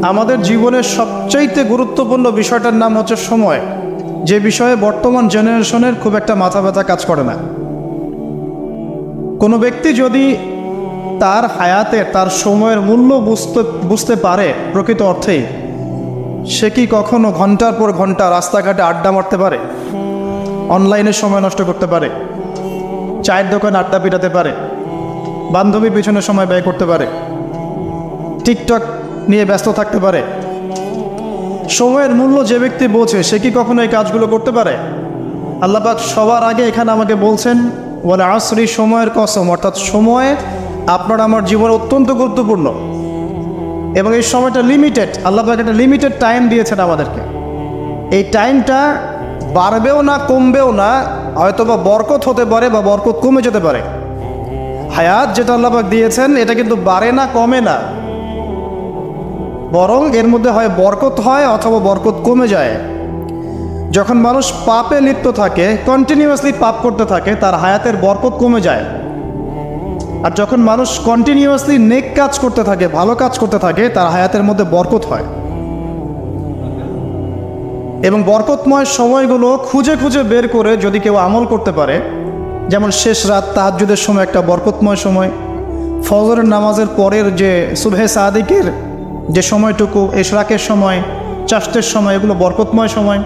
আমাদের জীবনের সবচাইতে গুরুত্বপূর্ণ বিষয়টার নাম হচ্ছে সময়, যে বিষয়ে বর্তমান জেনারেশনের খুব একটা মাথা ব্যথা কাজ করে না। কোনো ব্যক্তি যদি তার হায়াতে তার সময়ের মূল্য বুঝতে পারে প্রকৃত অর্থেই, সে কি কখনো ঘন্টার পর ঘন্টা রাস্তাঘাটে আড্ডা মারতে পারে, অনলাইনে সময় নষ্ট করতে পারে, চায়ের দোকানে আড্ডা পিটাতে পারে, বান্ধবীর পিছনে সময় ব্যয় করতে পারে, টিকটক নিয়ে ব্যস্ত থাকতে পারে? সময়ের মূল্য যে ব্যক্তি বোঝে সে কি কখনো এই কাজগুলো করতে পারে? আল্লাহ পাক সবার আগে এখানে আমাকে বলছেন ওয়াল আসরি, সময়ের কসম, অর্থাৎ সময় আপনার আমার জীবনে অত্যন্ত গুরুত্বপূর্ণ এবং এই সময়টা লিমিটেড। আল্লাহ পাক একটা লিমিটেড টাইম দিয়েছেন আমাদেরকে। এই টাইমটা বাড়বেও না কমবেও না, হয়তোবা বরকত হতে পারে বা বরকত কমে যেতে পারে। হায়াত যেটা আল্লাহ পাক দিয়েছেন এটা কিন্তু বাড়ে না কমে না, বরং এর মধ্যে হয় বরকত হয় অথবা বরকত কমে যায়। যখন মানুষ পাপে লিপ্ত থাকে, কন্টিনিউয়াসলি পাপ করতে থাকে, তার হায়াতের বরকত কমে যায়। আর যখন মানুষ কন্টিনিউয়াসলি নেক কাজ করতে থাকে, ভালো কাজ করতে থাকে, তার হায়াতের মধ্যে বরকত হয়। এবং বরকতময় সময়গুলো খুঁজে খুঁজে বের করে যদি কেউ আমল করতে পারে, যেমন শেষ রাত তাহাজ্জুদের সময় একটা বরকতময় সময়, ফজরের নামাজের পরের যে সুবহে সাদিকের যে সময়টুকু, ইশরাকের সময়, চাষতের সময়, এগুলো বরকতময় সময়।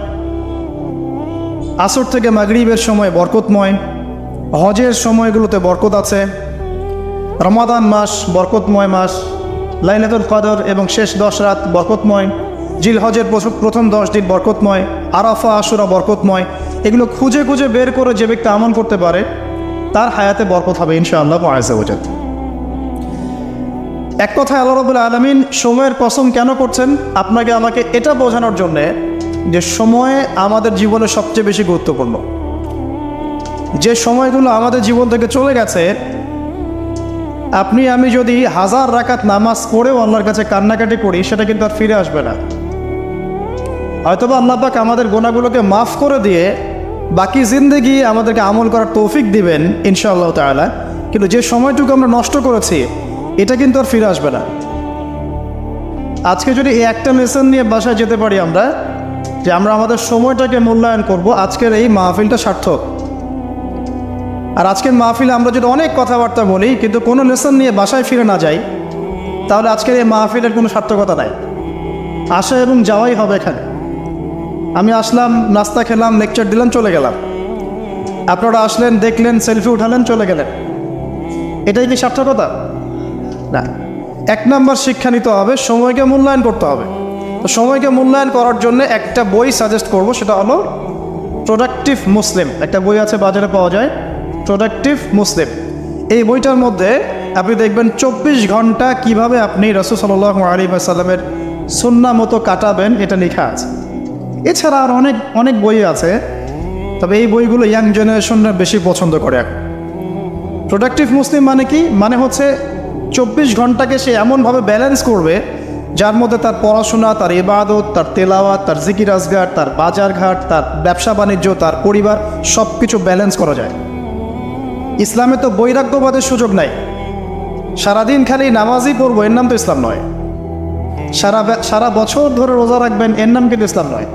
আসর থেকে মাগরিবের সময় বরকতময়, হজের সময়গুলোতে বরকত আছে, রমাদান মাস বরকতময় মাস, লাইলাতুল কদর এবং শেষ 10 রাত বরকতময়, জিলহজের প্রথম 10 দিন বরকতময়, আরাফা আশুরা বরকতময়। এগুলো খুঁজে খুঁজে বের করে যে ব্যক্তি আমল করতে পারে তার হায়াতে বরকত হবে ইনশাআল্লাহ আযজা ওয়া জাল। এক কথায় আল্লাহ রাব্বুল আলামিন সময়ের কসম কেন করছেন? আপনাকে আমাকে এটা বোঝানোর জন্যে যে সময় আমাদের জীবনে সবচেয়ে বেশি গুরুত্বপূর্ণ। যে সময়গুলো আমাদের জীবন থেকে চলে গেছে, আপনি আমি যদি 1000 রাকাত নামাজ পড়েও আল্লাহর কাছে কান্নাকাটি করি, সেটা কিন্তু আর ফিরে আসবে না। হয়তোবা আল্লাহ পাক আমাদের গুনাহগুলোকে মাফ করে দিয়ে বাকি জিন্দেগি আমাদেরকে আমল করার তৌফিক দিবেন ইনশাআল্লাহ তাআলা, কিন্তু যে সময়টুকু আমরা নষ্ট করেছি এটা কিন্তু আর ফিরে আসবে না। আজকে যদি এই একটা লেসন নিয়ে বাসায় যেতে পারি আমরা, যে আমরা আমাদের সময়টাকে মূল্যায়ন করব, আজকের এই মাহফিলটা সার্থক। আর আজকের মাহফিলে আমরা যদি অনেক কথাবার্তা বলি কিন্তু কোনো লেসন নিয়ে বাসায় ফিরে না যাই, তাহলে আজকের এই মাহফিলের কোনো সার্থকতা নাই। আসা এবং যাওয়াই হবে এখানে। আমি আসলাম, নাস্তা খেলাম, লেকচার দিলাম, চলে গেলাম। আপনারা আসলেন, দেখলেন, সেলফি উঠালেন, চলে গেলেন। এটাই কি সার্থকতা? না। 1 নম্বর শিক্ষা নিতে হবে, সময়কে মূল্যায়ন করতে হবে। তো সময়কে মূল্যায়ন করার জন্য একটা বই সাজেস্ট করব, সেটা হলো প্রোডাক্টিভ মুসলিম। একটা বই আছে, বাজারে পাওয়া যায়, প্রোডাক্টিভ মুসলিম। এই বইটার মধ্যে আপনি দেখবেন 24 ঘন্টা কিভাবে আপনি রাসূল সাল্লাল্লাহু আলাইহি ওয়াসাল্লামের সুন্নাহ মতো কাটাবেন, এটা লেখা আছে। এছাড়া আর অনেক বই আছে, তবে এই বইগুলো ইয়াং জেনারেশনরা বেশি পছন্দ করে এখন। প্রোডাক্টিভ মুসলিম মানে কি? মানে হচ্ছে 24 ঘন্টাকে সে এমনভাবে ব্যালেন্স করবে যার মধ্যে তার পড়াশোনা, তার ইবাদত, তার তেলাওয়াত, তার জিকির আজগার, তার বাজারঘাট, তার ব্যবসা বাণিজ্য, তার পরিবার, সব কিছু ব্যালেন্স করা যায়। ইসলামে তো বৈরাগ্যবাদের সুযোগ নাই। সারাদিন খালি নামাজই পড়বো, এর নাম তো ইসলাম নয়। সারা বছর ধরে রোজা রাখবেন, এর নাম কিন্তু ইসলাম নয়।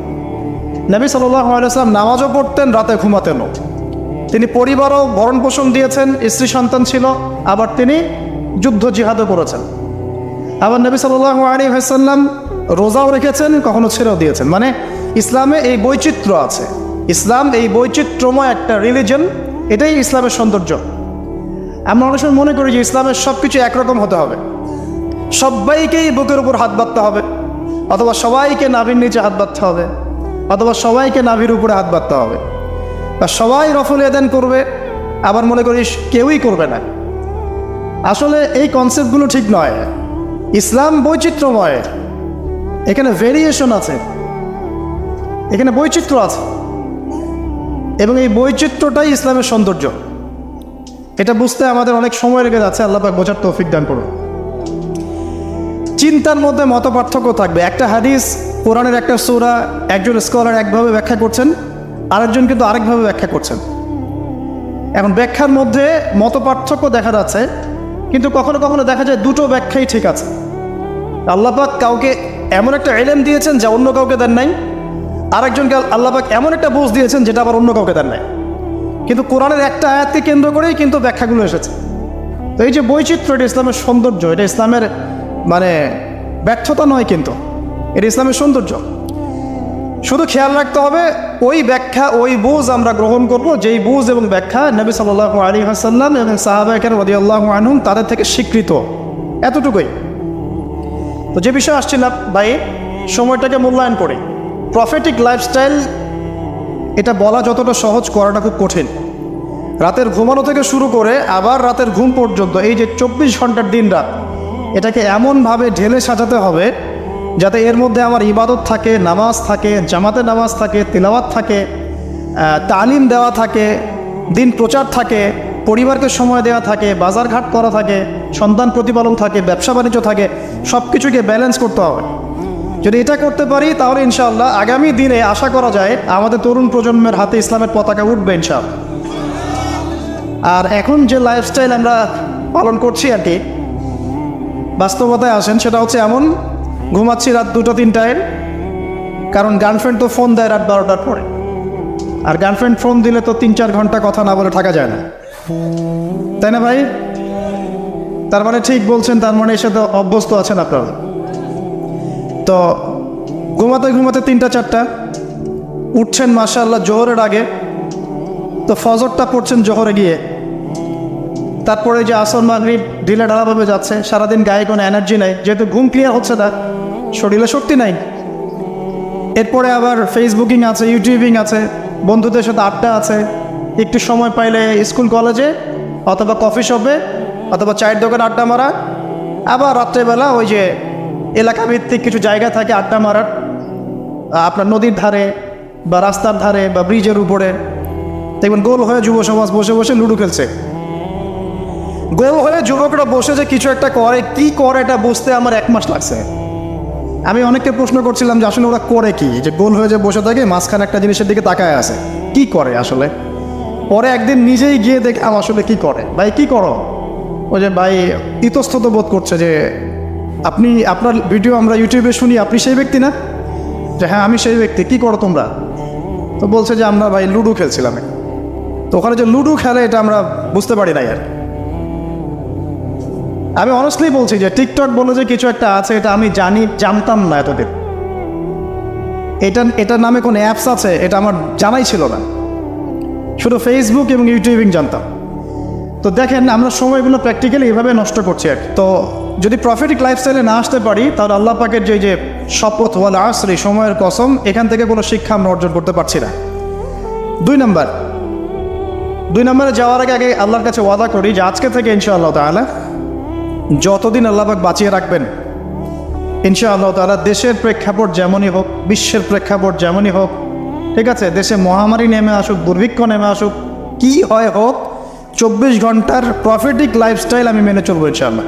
নবী সাল্লাল্লাহু আলাইহি ওয়াসাল্লাম নামাজও পড়তেন, রাতে ঘুমাতেনও। তিনি পরিবারও ভরণ পোষণ দিয়েছেন, স্ত্রী সন্তান ছিল, আবার তিনি যুদ্ধ জিহাদও করেছেন। আবার নবী সাল্লাল্লাহু আলাইহি ওয়াসাল্লাম রোজাও রেখেছেন, কখনো ছেড়েও দিয়েছেন। মানে ইসলামে এই বৈচিত্র্য আছে। ইসলাম এই বৈচিত্র্যময় একটা রিলিজন, এটাই ইসলামের সৌন্দর্য। আমরা অনেক সময় মনে করি যে ইসলামের সব কিছু একরকম হতে হবে, সবাইকেই বুকের উপর হাত বাঁধতে হবে, অথবা সবাইকে নাভির নিচে হাত বাঁধতে হবে, অথবা সবাইকে নাভির উপরে হাত বাঁধতে হবে, বা সবাই রফুল ইয়াদান করবে, আবার মনে করি কেউই করবে না। আসলে এই কনসেপ্টগুলো ঠিক নয়। ইসলাম বৈচিত্র্যময়, এখানে ভেরিয়েশন আছে, এখানে বৈচিত্র্য আছে, এবং এই বৈচিত্র্যটাই ইসলামের সৌন্দর্য। এটা বুঝতে আমাদের অনেক সময় লেগে যাচ্ছে। আল্লাহ পাক বোঝার তৌফিক দান করুন। চিন্তার মধ্যে মত পার্থক্য থাকবে। একটা হাদিস, কোরআনের একটা সূরা একজন স্কলার একভাবে ব্যাখ্যা করছেন, আরেকজন কিন্তু আরেকভাবে ব্যাখ্যা করছেন। এখন ব্যাখ্যার মধ্যে মত পার্থক্য দেখা যাচ্ছে, কিন্তু কখনো কখনো দেখা যায় দুটো ব্যাখ্যাই ঠিক আছে। আল্লাহ পাক কাউকে এমন একটা ইলম দিয়েছেন যা অন্য কাউকে দেন নাই, আরেকজনকে আল্লাহ পাক এমন একটা বুঝ দিয়েছেন যেটা আবার অন্য কাউকে দেন নাই। কিন্তু কোরআনের একটা আয়াতকে কেন্দ্র করেই কিন্তু ব্যাখ্যাগুলো এসেছে। তো এই যে বৈচিত্র্য, এটা ইসলামের সৌন্দর্য, এটা ইসলামের মানে ব্যর্থতা নয়, কিন্তু এটা ইসলামের সৌন্দর্য। শুধু খেয়াল রাখতে হবে ওই ব্যাখ্যা, ওই বুঝ আমরা গ্রহণ করব যেই বুঝ এবং ব্যাখ্যা নবী সাল্লাল্লাহু আলাইহি ওয়াসাল্লাম এবং সাহাবায়ে কেরাম রাদিয়াল্লাহু আনহুম তাদের থেকে স্বীকৃত, এতটুকুই। তো যে বিষয়ে আসছিলাম ভাই, সময়টাকে মূল্যায়ন করি। প্রফেটিক লাইফস্টাইল এটা বলা যতটা সহজ, করাটা খুব কঠিন। রাতের ঘুমানো থেকে শুরু করে আবার রাতের ঘুম পর্যন্ত এই যে 24 ঘন্টার দিন রাত, এটাকে এমনভাবে ঢেলে সাজাতে হবে যাতে এর মধ্যে আমার ইবাদত থাকে, নামাজ থাকে, জামাতে নামাজ থাকে, তিলাওয়াত থাকে, তালিম দেওয়া থাকে, দিন প্রচার থাকে, পরিবারকে সময় দেওয়া থাকে, বাজারঘাট করা থাকে, সন্তান প্রতিপালন থাকে, ব্যবসা বাণিজ্য থাকে, সব কিছুকে ব্যালেন্স করতে হবে। যদি এটা করতে পারি তাহলে ইনশাআল্লাহ আগামী দিনে আশা করা যায় আমাদের তরুণ প্রজন্মের হাতে ইসলামের পতাকা উঠবে ইনশাআল্লাহ। আর এখন যে লাইফস্টাইল আমরা পালন করছি আর কি, বাস্তবতায় আসেন, সেটা হচ্ছে এমন, ঘুমাচ্ছি রাত 2-3টায়, কারণ গার্লফ্রেন্ড তো ফোন দেয় রাত 12টার পরে, আর গার্লফ্রেন্ড ফোন দিলে তো 3-4 ঘন্টা কথা না বলে থাকা যায় না, তাই না ভাই? তার মানে ঠিক বলছেন, তার মানে এর সাথে অভ্যস্ত আছেন আপনারা। তো ঘুমাতে ঘুমাতে 3টা-4টা, উঠছেন মাশাআল্লাহ জোহরের আগে, তো ফজরটা পড়ছেন জোহরে গিয়ে, তারপরে যে আসর মাগরিব ঢিলে ঢালাভাবে যাচ্ছে, সারাদিন গায়ে কোনো এনার্জি নাই, যেহেতু ঘুম ক্লিয়ার হচ্ছে না, শরীরে শক্তি নাই। এরপরে আবার ফেসবুকিং আছে, ইউটিউবিং আছে, বন্ধুদের সাথে আড্ডা আছে, একটু সময় পাইলে স্কুল কলেজে অথবা কফি শপে অথবা চায়ের দোকানে আড্ডা মারা, আবার রাত্রেবেলা ওই যে এলাকাভিত্তিক কিছু জায়গা থাকে আড্ডা মারার, আপনার নদীর ধারে বা রাস্তার ধারে বা ব্রিজের উপরে দেখবেন গোল হয়ে যুব সমাজ বসে বসে লুডো খেলছে। গোল হয়ে যুবকরা বসে যে কিছু একটা করে, কি করে এটা বুঝতে আমার 1 মাস লাগছে। আমি অনেককে প্রশ্ন করছিলাম যে আসলে ওরা করে কি, যে গোল হয়ে যে বসে থাকে মাঝখানে একটা জিনিসের দিকে তাকায় আছে, কি করে আসলে। পরে একদিন নিজেই গিয়ে দেখলাম আসলে কি করে। ভাই কি করো? ওই যে ভাই ইতস্তত বোধ করছে যে আপনি, আপনার ভিডিও আমরা ইউটিউবে শুনি, আপনি সেই ব্যক্তি না? যে হ্যাঁ আমি সেই ব্যক্তি। কি করো তোমরা? তো বলছে যে আমরা ভাই লুডো খেলছিলাম। তো ওখানে যে লুডো খেলে এটা আমরা বুঝতে পারি নাই আর। আমি অনেস্টলি বলছি যে টিকটক বলে যে কিছু একটা আছে, এটা আমি জানতাম না এতদিন। এটার নামে কোনো অ্যাপস আছে এটা আমার জানাই ছিল না, শুধু ফেসবুক এবং ইউটিউবিং জানতাম। তো দেখেন আমরা সময়গুলো প্র্যাকটিক্যালি এভাবে নষ্ট করছি আর। তো যদি প্রফিটিক লাইফস্টাইলে না আসতে পারি তাহলে আল্লাহ পাকের যে শপথ ওয়াল আসরি, সময়ের কসম, এখান থেকে কোনো শিক্ষা আমরা অর্জন করতে পারছি না। 2 নম্বরে যাওয়ার আগে আল্লাহর কাছে ওয়াদা করি যে আজকে থেকে ইনশাআল্লাহ তাআলা যতদিন আল্লাহ পাক বাঁচিয়ে রাখবেন, ইনশাআল্লাহ তাআলা দেশের প্রেক্ষাপট যেমনই হোক, বিশ্বের প্রেক্ষাপট যেমনই হোক, ঠিক আছে, দেশে মহামারী নেমে আসুক, দুর্ভিক্ষ নেমে আসুক, কি হয় হোক, 24 ঘন্টার প্রফিটিক লাইফস্টাইল আমি মেনে চলবো ইনশাআল্লাহ।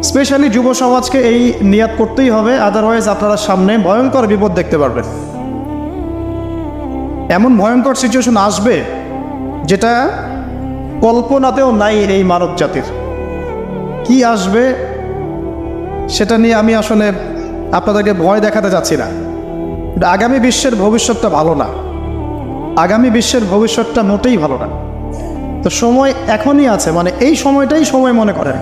স্পেশালি যুব সমাজকে এই নিয়াত করতেই হবে, আদারওয়াইজ আপনারা সামনে ভয়ঙ্কর বিপদ দেখতে পারবেন। এমন ভয়ঙ্কর সিচুয়েশন আসবে যেটা কল্পনাতেও নাই এই মানব জাতির। কি আসবে সেটা নিয়ে আমি আসলে আপনাদেরকে ভয় দেখাতে যাচ্ছি না। আগামী বিশ্বের ভবিষ্যৎটা ভালো না, আগামী বিশ্বের ভবিষ্যৎটা মোটেই ভালো না। তো সময় এখনই আছে, মানে এই সময়টাই সময় মনে করেন,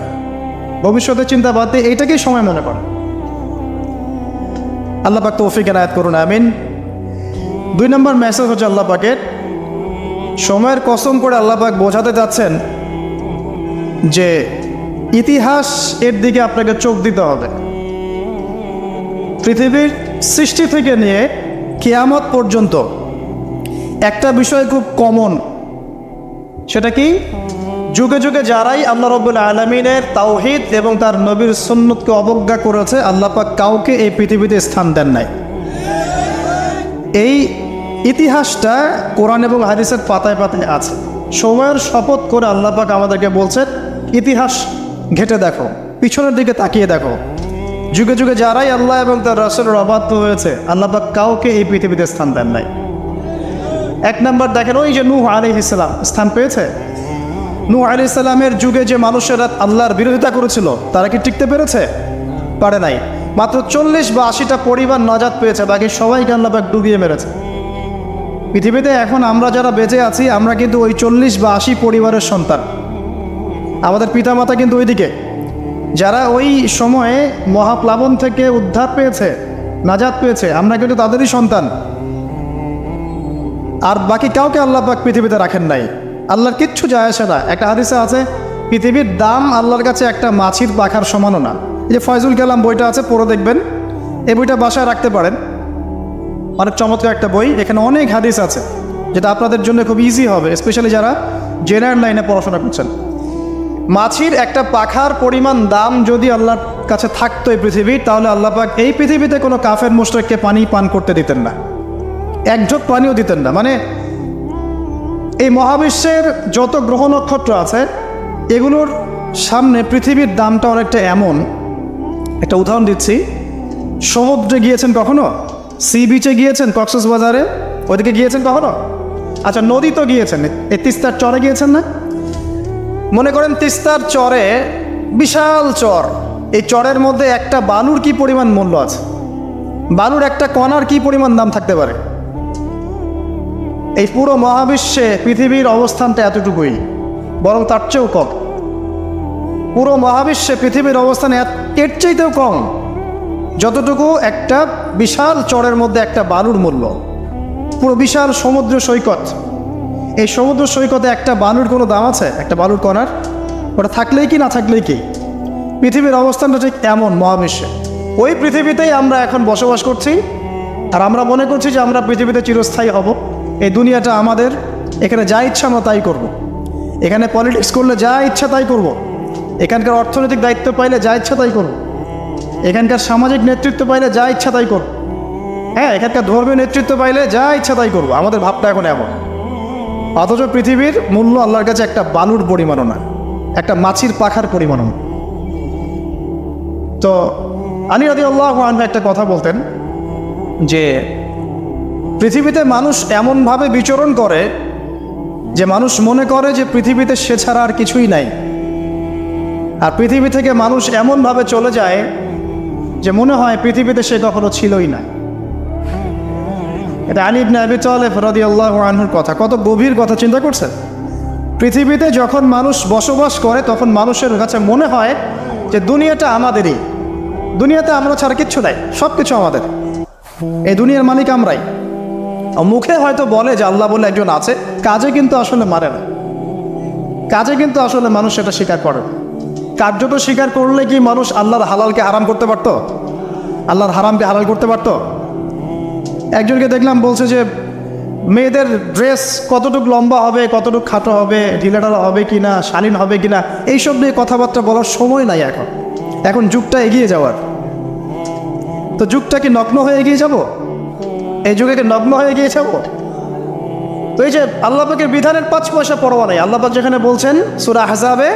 ভবিষ্যতের চিন্তা বাদ দিয়ে এইটাকেই সময় মনে করেন। আল্লাহ পাক তৌফিক এনায়েত করুন, আমিন। 2 নম্বর মেসেজ হচ্ছে আল্লাহ পাকের, সময়ের কসম করে আল্লাহ পাক বোঝাতে যাচ্ছেন যে ইতিহাস এর দিকে আপনাকে চোখ দিতে হবে। পৃথিবীর সৃষ্টি থেকে নিয়ে কিয়ামত পর্যন্ত একটা বিষয় খুব কমন, সেটা কি? যুগে যুগে যারাই আল্লাহ রাব্বুল আলামিনের তাওহীদ এবং তার নবীর সুন্নতকে অবজ্ঞা করেছে, আল্লাহ পাক কাউকে এই পৃথিবীতে স্থান দেন নাই। এই ইতিহাসটা কোরআন এবং হাদিসের পাতায় পাতায় আছে। সময়ের শপথ করে আল্লাহ পাক আমাদেরকে বলছেন ইতিহাস ঘেটে দেখো, পিছনের দিকে তাকিয়ে দেখো, যুগে যুগে যারাই আল্লাহ এবং তার রাসূলের অবাধ্য হয়েছে, আল্লাহ পাক কাউকে এই পৃথিবীতে স্থান দেন নাই। 1 নম্বর দেখেন, ওই যে নূহ আলাইহিস সালাম স্থান পেয়েছে। নূহ আলাইহিস সালামের যুগে যে মানুষেরা আল্লাহর বিরোধিতা করেছিল তারা কি টিকতে পেরেছে? পারে নাই। মাত্র 40 বা 80টা পরিবার নাজাত পেয়েছে, বাকি সবাইকে আল্লাহ পাক ডুবিয়ে মেরেছে। পৃথিবীতে এখন আমরা যারা বেঁচে আছি, আমরা কিন্তু ওই 40 বা 80 পরিবারের সন্তান। আমাদের পিতামাতা কিন্তু ওইদিকে, যারা ওই সময়ে মহাপ্লাবন থেকে উদ্ধার পেয়েছে, নাজাত পেয়েছে, আমরা কিন্তু তাদেরই সন্তান। আর বাকি কাউকে আল্লাহ পাক পৃথিবীতে রাখেন নাই। আল্লাহর কিচ্ছু যায় আসে না। একটা হাদিসে আছে, পৃথিবীর দাম আল্লাহর কাছে একটা মাছির পাখার সমানও না। এই যে ফয়জুল কালাম বইটা আছে, পড়ে দেখবেন। এই বইটা বাসায় রাখতে পারেন, অনেক চমৎকার একটা বই। এখানে অনেক হাদিস আছে যেটা আপনাদের জন্য খুব ইজি হবে, স্পেশালি যারা জেনারেল লাইনে পড়াশোনা করছেন। মাছির একটা পাখার পরিমাণ দাম যদি আল্লাহর কাছে থাকতো এই পৃথিবীর, তাহলে আল্লাহ পাক এই পৃথিবীতে কোনো কাফের মুশরিককে পানি পান করতে দিতেন না, এক ঢোক পানিও দিতেন না। মানে এই মহাবিশ্বের যত গ্রহ নক্ষত্র আছে, এগুলোর সামনে পৃথিবীর দামটা অনেকটা এমন। একটা উদাহরণ দিচ্ছি, সমুদ্রে গিয়েছেন কখনো? সি বিচে গিয়েছেন? কক্সবাজারে ওইদিকে গিয়েছেন কখনো? আচ্ছা, নদী তো গিয়েছেন, এই তিস্তার চরে গিয়েছেন না? মনে করেন তিস্তার চরে বিশাল চর, এই চরের মধ্যে একটা বালুর কি পরিমাণ মূল্য আছে? বালুর একটা কণার কি পরিমাণ দাম থাকতে পারে? এই পুরো মহাবিশ্বে পৃথিবীর অবস্থানটা এতটুকুই, বরং তার চেয়েও কম। পুরো মহাবিশ্বে পৃথিবীর অবস্থান এর চাইতেও কম, যতটুকু একটা বিশাল চরের মধ্যে একটা বালুর মূল্য। পুরো বিশাল সমুদ্র সৈকত, এই সমুদ্র সৈকতে একটা বালুর কোনো দাম আছে? একটা বালুর কণার? ওটা থাকলেই কি না থাকলেই কি? পৃথিবীর অবস্থানটা ঠিক এমন মহাবিশ্বে। ওই পৃথিবীতেই আমরা এখন বসবাস করছি, আর আমরা মনে করছি যে আমরা পৃথিবীতে চিরস্থায়ী হব। এই দুনিয়াটা আমাদের, এখানে যা ইচ্ছা আমরা তাই করব। এখানে পলিটিক্স করলে যা ইচ্ছা তাই করব। এখানকার অর্থনৈতিক দায়িত্ব পাইলে যা ইচ্ছা তাই করব। এখানকার সামাজিক নেতৃত্ব পাইলে যা ইচ্ছা তাই করব। হ্যাঁ, এখানকার ধর্মীয় নেতৃত্ব পাইলে যা ইচ্ছা তাই করব। আমাদের ভাবটা এখন এমন। অথচ পৃথিবীর মূল্য আল্লাহর কাছে একটা বালুর পরিমাণও না, একটা মাছির পাখার পরিমাণও না। তো আলী রাদিয়াল্লাহু আনহু একটা কথা বলতেন যে পৃথিবীতে মানুষ এমনভাবে বিচরণ করে যে মানুষ মনে করে যে পৃথিবীতে সে ছাড়া আর কিছুই নাই। আর পৃথিবী থেকে মানুষ এমনভাবে চলে যায় যে মনে হয় পৃথিবীতে সে কখনো ছিলই না। এটা আলী ইবনে আবি তালেব রাদিয়াল্লাহু আনহুর কথা। কত গভীর কথা চিন্তা করছেন? পৃথিবীতে যখন মানুষ বসবাস করে, তখন মানুষের কাছে মনে হয় যে দুনিয়াটা আমাদেরই, দুনিয়াতে আমরা ছাড়া কিচ্ছু নাই, সব কিছু আমাদের, এই দুনিয়ার মালিক আমরাই। মুখে হয়তো বলে যে আল্লাহ বলে একজন আছে, কাজে কিন্তু আসলে মানে না। কাজে কিন্তু আসলে মানুষ সেটা স্বীকার করে না। কার্যত স্বীকার করলে কি মানুষ আল্লাহর হালালকে হারাম করতে পারতো? আল্লাহর হারামকে হালাল করতে পারতো? একজনকে দেখলাম বলছে যে মেয়েদের ড্রেস কতটুকু লম্বা হবে, কতটুকু খাটো হবে, ঢিলাঢালা হবে কিনা, শালীন হবে কিনা, এইসব নিয়ে কথাবার্তা বলার সময় নাই এখন। এখন যুগটা এগিয়ে যাওয়ার। তো যুগটা কি নগ্ন হয়ে এগিয়ে যাব? এই যুগে কি নগ্ন হয়ে এগিয়ে যাব? তো এই যে আল্লাহ পাকের বিধানের 5 পয়সা পরোয়া নেই। আল্লাহ পাক যেখানে বলছেন সূরা আহজাবে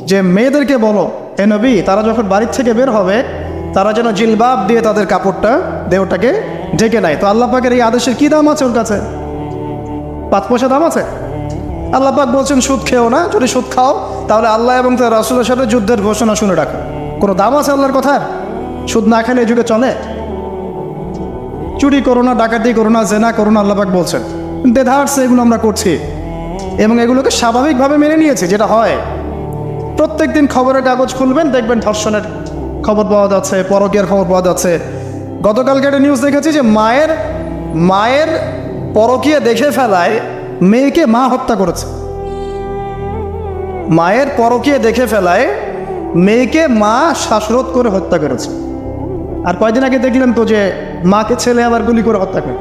যে মেয়েদেরকে বলো হে নবী, তারা যখন বাড়ির থেকে বের হবে তারা যেন জিলবাব দিয়ে তাদের কাপড়টা, দেহটাকে ঢেকে নেয়। তো আল্লাহ পাকের এই আদেশের কি দাম আছে ওর কাছে? 5 পয়সা দাম আছে? আল্লাহ পাক বলছেন সুদ খেও না, যদি সুদ খাও তাহলে আল্লাহ এবং তার রাসূলের সাথে যুদ্ধের ঘোষণা শুনে রাখো। কোনো দাম আছে আল্লাহর কথার? সুদ না খেলে এই যুগে চলে? চুরি করো না, ডাকাতি করো না, জেনা করো না, আল্লাহ পাক বলছেন। দেধারসে এগুলো আমরা করছি এবং এগুলোকে স্বাভাবিকভাবে মেনে নিয়েছি, যেটা হয়। প্রত্যেক দিন খবরের কাগজ খুলবেন, দেখবেন ধর্ষণের খবর পাওয়া যাচ্ছে, পরকীয়ার খবর পাওয়া যাচ্ছে। গতকালকে একটা নিউজ দেখেছি যে মায়ের পরকীয়া দেখে ফেলায় মেয়েকে মা হত্যা করেছে। মায়ের পরকীয়া দেখে ফেলায় মেয়েকে মা শ্বাসরোধ করে হত্যা করেছে। আর কয়দিন আগে দেখলেন তো যে মাকে ছেলে আবার গুলি করে হত্যা করে।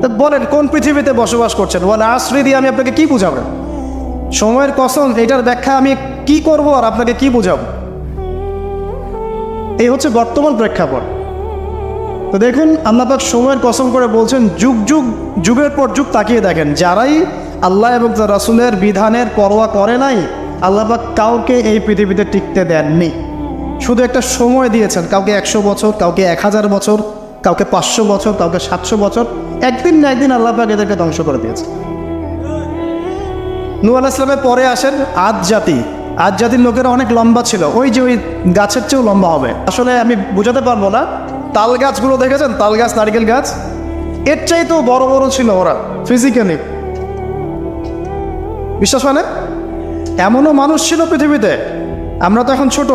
তো বলেন কোন পৃথিবীতে বসবাস করছেন? ওয়াল আসরি দিয়ে আমি আপনাকে কি বুঝাবো? সময়ের কসম, এটার ব্যাখ্যা আমি কি করব আর আপনাকে কি বুঝাবো? এই হচ্ছে বর্তমান প্রেক্ষাপট। তো দেখুন আল্লাহ পাক সময়ের কসম করে বলছেন, যুগের পর যুগ তাকিয়ে দেখেন, যারাই আল্লাহ এবং তার রাসূলের বিধানের পরোয়া করে নাই, আল্লাহ পাক কাউকে এই পৃথিবীতে টিকতে দেননি। শুধু একটা সময় দিয়েছেন, কাউকে 100 বছর, কাউকে 1000 বছর, কাউকে 500 বছর, কাউকে 700 বছর। একদিন না একদিন আল্লাহ পাক এদেরকে ধ্বংস করে দিয়েছে। নূহ আলাইহিস সালামের পরে আসেন আদ জাতি। আজ জাতির লোকেরা অনেক লম্বা ছিল, ওই যে ওই গাছের চেয়েও লম্বা হবে। আসলে আমি বোঝাতে পারবো না। তাল গাছগুলো দেখেছেন, তাল গাছ, নারকেল গাছ, এর চাইতেও বড় বড় ছিল ওরা ফিজিক্যালি। বিশ্বাস মানে এমনও মানুষ ছিল পৃথিবীতে, আমরা তো এখন ছোট,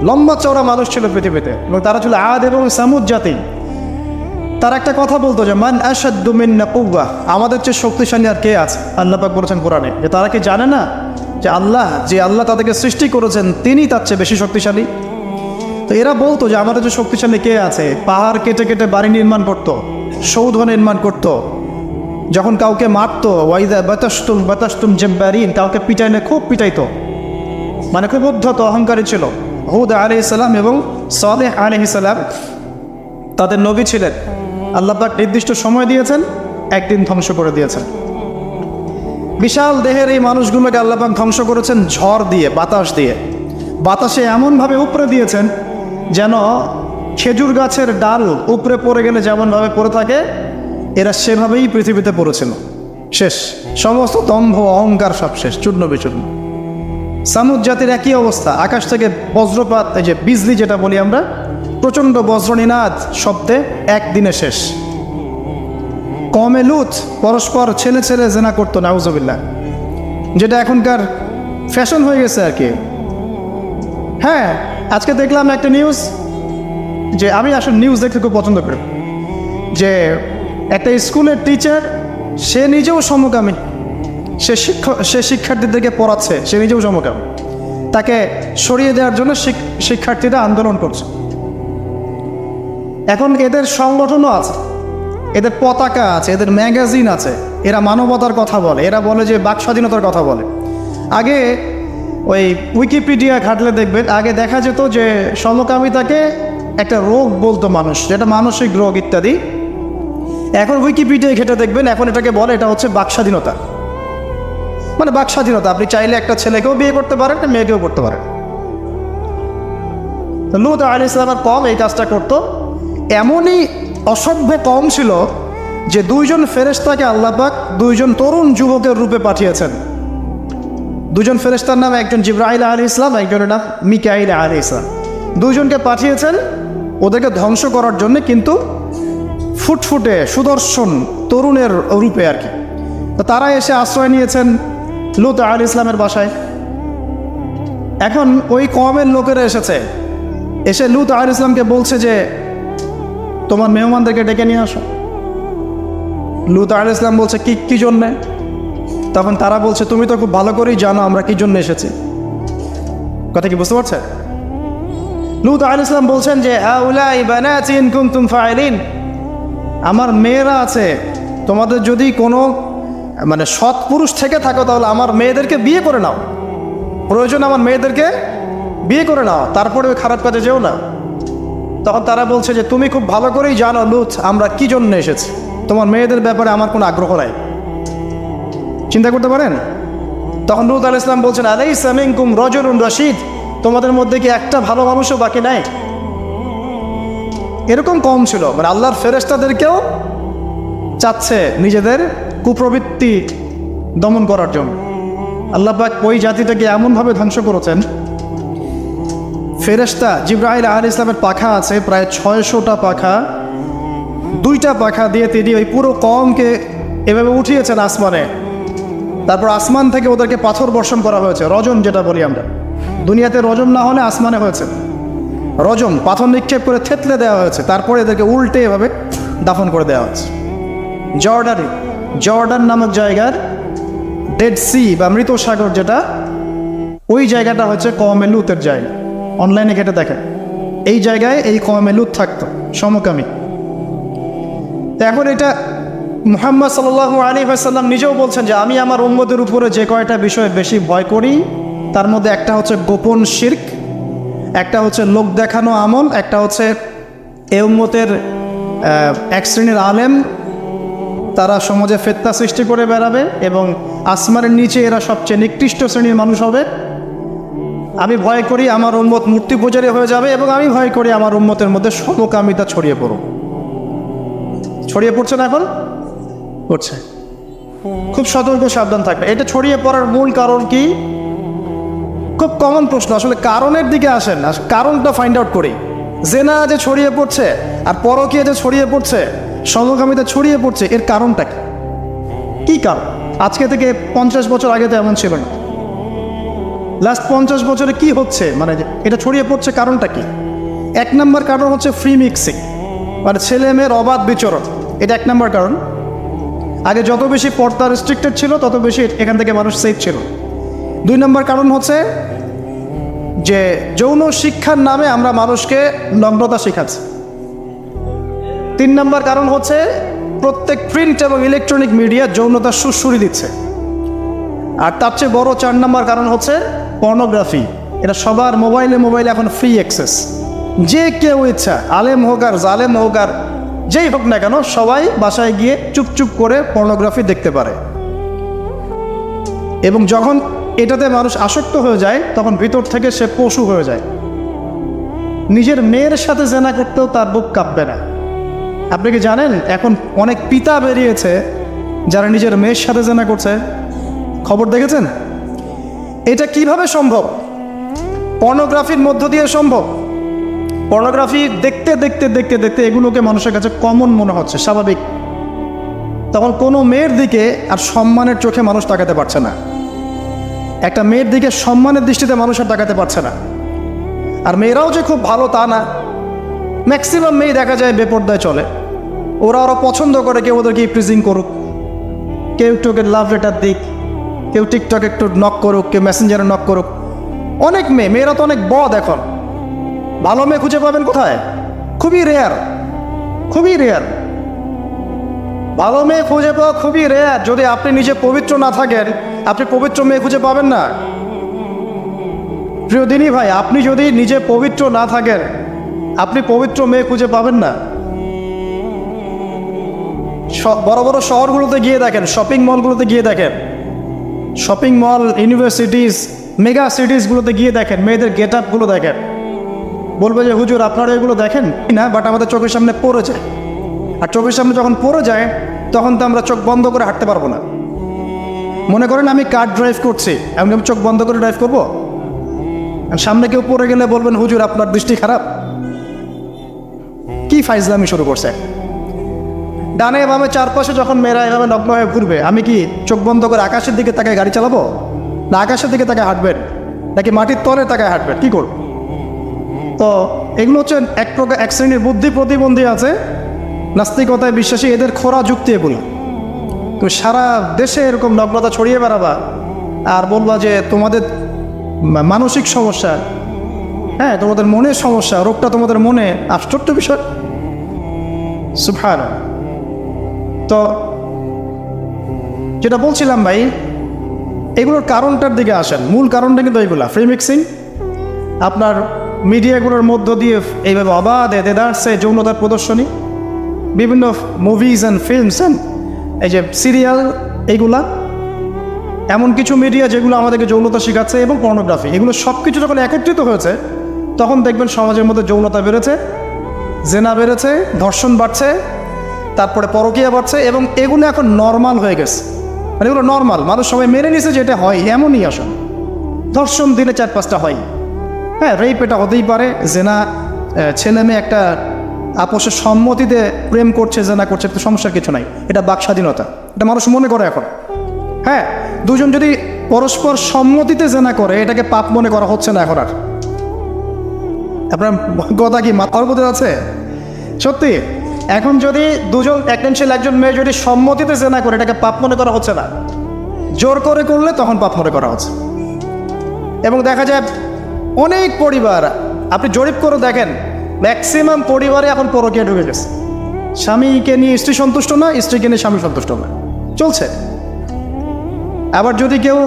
লম্বা চওড়া মানুষ ছিল পৃথিবীতে, এবং তারা ছিল আদ এবং সামুদ জাতি। তার একটা কথা বলতো যে মান আশাদ্দু মিন্না কুওয়া, আমাদের চেয়ে শক্তিশালী আর কে আছে? আল্লাহ পাক বলেছেন কোরআনে যে তারা কি জানে না যে আল্লাহ তাদেরকে সৃষ্টি করেছেন তিনি তার চেয়ে বেশি শক্তিশালী। তো এরা বলতো যে আমাদের যে শক্তিশালী কে আছে? পাহাড় কেটে কেটে বাড়ি নির্মাণ করত, সৌধ নির্মাণ করত, যখন কাউকে মারতো ওয়াইদা বাতাসতুম জাব্বারিন, কাউকে পিটাইলে খুব পিটাইতো, মানে খুব উদ্ধত অহংকারী ছিল। হুদ আলাইহিস সালাম এবং সালেহ আলাইহিস সালাম তাদের নবী ছিলেন। আল্লাহ পাক নির্দিষ্ট সময় দিয়েছেন, একদিন ধ্বংস করে দিয়েছেন। বিশাল দেহের এই মানুষগুলোকে আল্লাহ পাক ধ্বংস করেছেন ঝড় দিয়ে, বাতাস দিয়ে। বাতাসে এমনভাবে উপরে দিয়েছেন যেন খেজুর গাছের ডাল উপরে পড়ে গেলে যেমনভাবে পড়ে থাকে, এরা সেভাবেই পৃথিবীতে পড়েছিল। শেষ, সমস্ত দম্ভ অহংকার সব শেষ, চূর্ণ বিচূর্ণ। সামুদ জাতির একই অবস্থা, আকাশ থেকে বজ্রপাত, এই যে বিজলি যেটা বলি আমরা, প্রচণ্ড বজ্রনিনাদ শব্দে একদিনে শেষ। কমে লুত পরস্পর ছেলে ছেলে জেনা করতো, নাউজুবিল্লাহ, যেটা এখনকার ফ্যাশন হয়ে গেছে আর কি। হ্যাঁ, আজকে দেখলাম একটা নিউজ, যে আমি আসলে নিউজ দেখতে খুব পছন্দ করি, যে একটা স্কুলের টিচার, সে নিজেও সমকামী, সে শিক্ষার্থীদেরকে পড়াচ্ছে, সে নিজেও সমকামী, তাকে সরিয়ে দেওয়ার জন্য শিক্ষার্থীরা আন্দোলন করছে। এখন এদের সংগঠনও আছে, এদের পতাকা আছে, এদের ম্যাগাজিন আছে, এরা মানবতার কথা বলে, এরা বলে যে বাক স্বাধীনতার কথা বলে। আগে ওই উইকিপিডিয়া ঘাটলে দেখবেন, আগে দেখা যেত যে সমকামিতাকে একটা রোগ বলতো মানুষ, যেটা মানসিক রোগ ইত্যাদি। এখন উইকিপিডিয়ায় ঘেটে দেখবেন, এখন এটাকে বলে এটা হচ্ছে বাক স্বাধীনতা। মানে বাক স্বাধীনতা, আপনি চাইলে একটা ছেলেকেও বিয়ে করতে পারেন, একটা মেয়েকেও করতে পারেন। লূত আলাইহিস সালামের কওম এই কাজটা করতো। এমনই অসভ্য কওম ছিল যে দুইজন ফেরেশতাকে আল্লাহ পাক দুইজন তরুণ যুবকের রূপে পাঠিয়েছেন। দুজন ফেরেশতার নাম, একজন জিবরাইল আলাইহিস সালাম, একজনের নাম মিকাইল আলাইহিস সালাম। দুইজনকে পাঠিয়েছেন ওদেরকে ধ্বংস করার জন্য, কিন্তু ফুটফুটে সুদর্শন তরুণের রূপে আর কি। তো তারা এসে আশ্রয় নিয়েছেন লূত আলাইহিস সালামের বাসায়। এখন ওই কওমের লোকেরা এসে লূত আলাইহিস সালামকে বলছে যে তোমার মেহমানদেরকে ডেকে নিয়ে আসো। লূত আলাইহিস সালাম বলছে কি জন্যে? তখন তারা বলছে তুমি তো খুব ভালো করেই জানো আমরা কি জন্য এসেছি। কথা কি বুঝতে পারছে? লূত আলাইহিস সালাম বলছেন যে হাউলাই বানাতি ইন কুনতুম ফাইলিন, আমার মেয়েরা আছে, তোমাদের যদি কোনো মানে সৎ পুরুষ থেকে থাকো তাহলে আমার মেয়েদেরকে বিয়ে করে নাও, প্রয়োজন আমার মেয়েদেরকে বিয়ে করে নাও, তারপরে ওই খারাপ কাজে যেও না। তখন তারা বলছে যে তুমি খুব ভালো করেই জানো লূত আমরা কি জন্য এসেছি, তোমার মেয়েদের ব্যাপারে আমার কোনো আগ্রহ নাই। চিন্তা করতে পারেন? তখন লূত আলাইহিস সালাম বলছেন আলাইসা মিনকুম রাজুলুন রাশীদ, তোমাদের মধ্যে কি একটা ভালো মানুষও বাকি নাই? এরকম কম ছিল, মানে আল্লাহর ফেরেশতাদেরকেও চাচ্ছে নিজেদের কুপ্রবৃত্তি দমন করার জন্য। আল্লাহ পাক ওই জাতিটাকে এমনভাবে ধ্বংস করেছেন। ফেরেশতা জিবরাইল আলাইহিস সালামের পাখা আছে প্রায় 600টা পাখা, 2টা পাখা দিয়ে তিনি ওই পুরো কওমকে এভাবে উঠিয়েছেন আসমানে। তারপর আসমান থেকে ওদেরকে পাথর বর্ষণ করা হয়েছে, রজম যেটা বলি আমরা। দুনিয়াতে রজম না হলে আসমানে হয়েছে রজম, পাথর নিক্ষেপ করে থেতলে দেওয়া হয়েছে, তারপরে এদেরকে উল্টে এভাবে দাফন করে দেওয়া হয়েছে। জর্ডান নামক জায়গার ডেড সি বা মৃত সাগর যেটা, ওই জায়গাটা হচ্ছে কওমে লূতের জায়গা। অনলাইনে ঘেটে দেখেন, এই জায়গায় এই কওমে লূত থাকতো, সমকামী। তো এখন এটা মুহাম্মদ সাল্লাল্লাহু আলাইহি ওয়াসাল্লাম নিজেও বলছেন যে আমি আমার উম্মতের উপরে যে কয়টা বিষয়ে বেশি ভয় করি তার মধ্যে একটা হচ্ছে গোপন শিরক, একটা হচ্ছে লোক দেখানো আমল, একটা হচ্ছে এ উম্মতের এক শ্রেণীর আলেম তারা সমাজে ফিতনা সৃষ্টি করে বেড়াবে এবং আসমানের নিচে এরা সবচেয়ে নিকৃষ্ট শ্রেণীর মানুষ হবে। আমি ভয় করি আমার উম্মত মূর্তি পূজারী হয়ে যাবে, এবং আমি ভয় করি আমার উম্মতের মধ্যে সমকামিতা ছড়িয়ে পড়ছে না, এখন পড়ছে। খুব সতর্ক সাবধান থাকবে। এটা ছড়িয়ে পড়ার মূল কারণ কি? খুব কমন প্রশ্ন, আসলে কারণের দিকে আসেন, কারণটা ফাইন্ড আউট করি। জেনা যে ছড়িয়ে পড়ছে আর পরকীয়া যে ছড়িয়ে পড়ছে, সমকামিতা ছড়িয়ে পড়ছে, এর কারণটা কি? কী কারণ? আজকে থেকে 50 বছর আগে তো এমন ছিল না। লাস্ট 50 বছরে কি হচ্ছে, মানে এটা ছড়িয়ে পড়ছে, কারণটা কি? 1 নম্বর কারণ হচ্ছে ফ্রি মিক্সিং, মানে ছেলে মেয়ের অবাধ বিচরণ। এটা 1 নম্বর কারণ। আগে যত বেশি পর্দা রেস্ট্রিক্টেড ছিল তত বেশি এখান থেকে মানুষ সেফ ছিল। 2 নম্বর কারণ হচ্ছে যে যৌন শিক্ষার নামে আমরা মানুষকে নগ্নতা শেখাচ্ছি। 3 নম্বর কারণ হচ্ছে প্রত্যেক প্রিন্ট এবং ইলেকট্রনিক মিডিয়া যৌনতার সুরসুরি দিচ্ছে। আর তার চেয়ে বড় 4 নম্বর কারণ হচ্ছে পর্নোগ্রাফি। এটা সবার মোবাইলে এখন ফ্রি অ্যাক্সেস। যে কেউ ইচ্ছা, আলেম হোক আর জালেম হোক আর যেই হোক না কেন, সবাই বাসায় গিয়ে চুপচুপ করে পর্নোগ্রাফি দেখতে পারে। এবং যখন এটাতে মানুষ আসক্ত হয়ে যায় তখন ভিতর থেকে সে পশু হয়ে যায়। নিজের মেয়ের সাথে জেনা করতেও তার বুক কাঁপবে না। আপনি কি জানেন এখন অনেক পিতা বেরিয়েছে যারা নিজের মেয়ের সাথে জেনা করছে? খবর দেখেছেন? এটা কিভাবে সম্ভব? পর্নোগ্রাফির মধ্য দিয়ে সম্ভব। পর্নোগ্রাফি দেখতে দেখতে দেখতে দেখতে এগুলোকে মানুষের কাছে কমন মনে হচ্ছে, স্বাভাবিক। তখন কোনো মেয়ের দিকে আর সম্মানের চোখে মানুষ তাকাতে পারছে না। একটা মেয়ের দিকে সম্মানের দৃষ্টিতে মানুষ আর তাকাতে পারছে না। আর মেয়েরাও যে খুব ভালো তা না। ম্যাক্সিমাম মেয়ে দেখা যায় বেপর্দায় চলে। ওরা পছন্দ করে কেউ ওদেরকে প্রিজিং করুক, কেউ একটু ওকে লাভ লেটার দিক, কেউ টিকটক একটু নক করুক, কেউ মেসেঞ্জারে নক করুক। অনেক মেয়েরা তো অনেক বদ এখন। ভালো মেয়ে খুঁজে পাবেন কোথায়? খুবই রেয়ার, খুবই রেয়ার। ভালো মেয়ে খুঁজে পাওয়া খুবই রেয়ার। যদি আপনি নিজে পবিত্র না থাকেন, আপনি পবিত্র মেয়ে খুঁজে পাবেন না। প্রিয় দিনী ভাই, আপনি যদি নিজে পবিত্র না থাকেন, আপনি পবিত্র মেয়ে খুঁজে পাবেন না। বড় বড় শহরগুলোতে গিয়ে দেখেন, শপিং মলগুলোতে গিয়ে দেখেন, শপিং মল, ইউনিভার্সিটিস, মেগা সিটিসগুলোতে গিয়ে দেখেন, মেয়েদের গেট আপগুলো দেখেন। বলবে যে হুজুর আপনারা এগুলো দেখেন না, বাট আমাদের চোখের সামনে পড়ে যায়। আর চোখের সামনে যখন পড়ে যায় তখন তো আমরা চোখ বন্ধ করে হাঁটতে পারবো না। মনে করেন আমি কার ড্রাইভ করছি, আমি চোখ বন্ধ করে ড্রাইভ করবো? সামনে কেউ পড়ে গেলে বলবেন হুজুর আপনার দৃষ্টি খারাপ। কি ফাইজলামি শুরু করছে! ডানে বামে চারপাশে যখন মেয়েরা এভাবে নগ্ন হয়ে ঘুরবে, আমি কি চোখ বন্ধ করে আকাশের দিকে তাকায় গাড়ি চালাবো? না আকাশের দিকে তাকায় হাঁটবেন, নাকি মাটির তলে তাকায় হাঁটবেন? কী করব? তো এগুলো হচ্ছে এক প্রকার, এক শ্রেণীর বুদ্ধি প্রতিবন্ধী আছে, নাস্তিকতায় বিশ্বাসী, এদের খোরা যুক্তি এগুলো। তো সারা দেশে এরকম নগ্নতা ছড়িয়ে বেড়াবা আর বলবা যে তোমাদের মানসিক সমস্যা, হ্যাঁ তোমাদের মনের সমস্যা, রোগটা তোমাদের মনে। আশ্চর্য বিষয়। সুবহানাল্লাহ। তো যেটা বলছিলাম ভাই, এগুলোর কারণটার দিকে আসেন। মূল কারণটা কিন্তু এইগুলা, ফ্রি মিক্সিং। আপনার মিডিয়াগুলোর মধ্য দিয়ে এইভাবে অবাধে দেদারসে যৌনতার প্রদর্শনী, বিভিন্ন মুভিজ অ্যান্ড ফিল্মস অ্যান্ড এই যে সিরিয়াল, এইগুলা এমন কিছু মিডিয়া যেগুলো আমাদেরকে যৌনতা শেখাচ্ছে, এবং পর্নোগ্রাফি, এগুলো সব কিছু যখন একত্রিত হয়েছে তখন দেখবেন সমাজের মধ্যে যৌনতা বেড়েছে, জেনা বেড়েছে, ধর্ষণ বাড়ছে, তারপরে পরকীয়া বাড়ছে, এবং এগুলো এখন নর্মাল হয়ে গেছে। মানে এগুলো নর্মাল, মানুষ সবাই মেনে নিছে যে এটা হয়, এমনই আসলে। ধর্ষণ দিনে 4-5টা হয়, হ্যাঁ রেপ এটা হতেই পারে। জেনা, ছেলে মেয়ে একটা আপোষের সম্মতিতে প্রেম করছে, জেনা করছে, তো সমস্যার কিছু নাই। এটা বাক স্বাধীনতা, এটা মানুষ মনে করে এখন। হ্যাঁ, দুজন যদি পরস্পর সম্মতিতে জেনা করে, এটাকে পাপ মনে করা হচ্ছে না এখন আর। আপনার কথা কি মাথার মধ্যে আছে? সত্যি, এখন যদি দুজন, একজন মেয়ে যদি সম্মতিতে জেনা করে, এটাকে পাপ মনে করা হচ্ছে না। জোর করে করলে তখন পাপ মনে করা হচ্ছে। এবং দেখা যায় অনেক পরিবার, আপনি জরিপ করে দেখেন, ম্যাক্সিমাম পরিবারে এখন পরকীয়া ঢুকে গেছে। স্বামীকে নিয়ে স্ত্রী সন্তুষ্ট না, স্ত্রীকে নিয়ে স্বামী সন্তুষ্ট না, চলছে। আবার যদি কেউ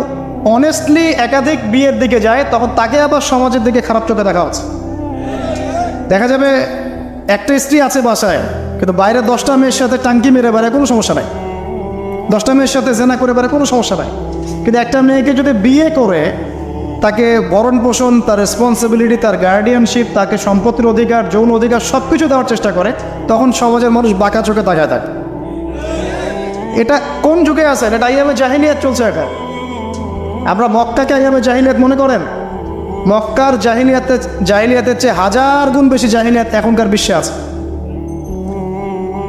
অনেস্টলি একাধিক বিয়ের দিকে যায়, তখন তাকে আবার সমাজের দিকে খারাপ চোখে দেখা হচ্ছে। দেখা যাবে একটা স্ত্রী আছে বাসায়, কিন্তু বাইরে 10টা মেয়ের সাথে টাঙ্কি মেরে বেড়ায়, কোনো সমস্যা নাই। 10টা মেয়ের সাথে জেনা করে বেড়ায়, কোনো সমস্যা নাই। কিন্তু একটা মেয়েকে যদি বিয়ে করে তাকে ভরণ পোষণ, তার রেসপন্সিবিলিটি, তার গার্ডিয়ানশিপ, তাকে সম্পত্তির অধিকার, যৌন অধিকার সব কিছু দেওয়ার চেষ্টা করে, তখন সমাজের মানুষ বাঁকা চোখে তাকায় থাকে। এটা কোন যুগে আছেন? এটা আইয়ামে জাহিলিয়াত চলছে এখন। আমরা মক্কাকে আইয়ামে জাহিলিয়াত মনে করেন? মক্কার জাহিলিয়াতের চেয়ে 1000 গুণ বেশি জাহিলিয়াত এখনকার বিশ্বে আছে।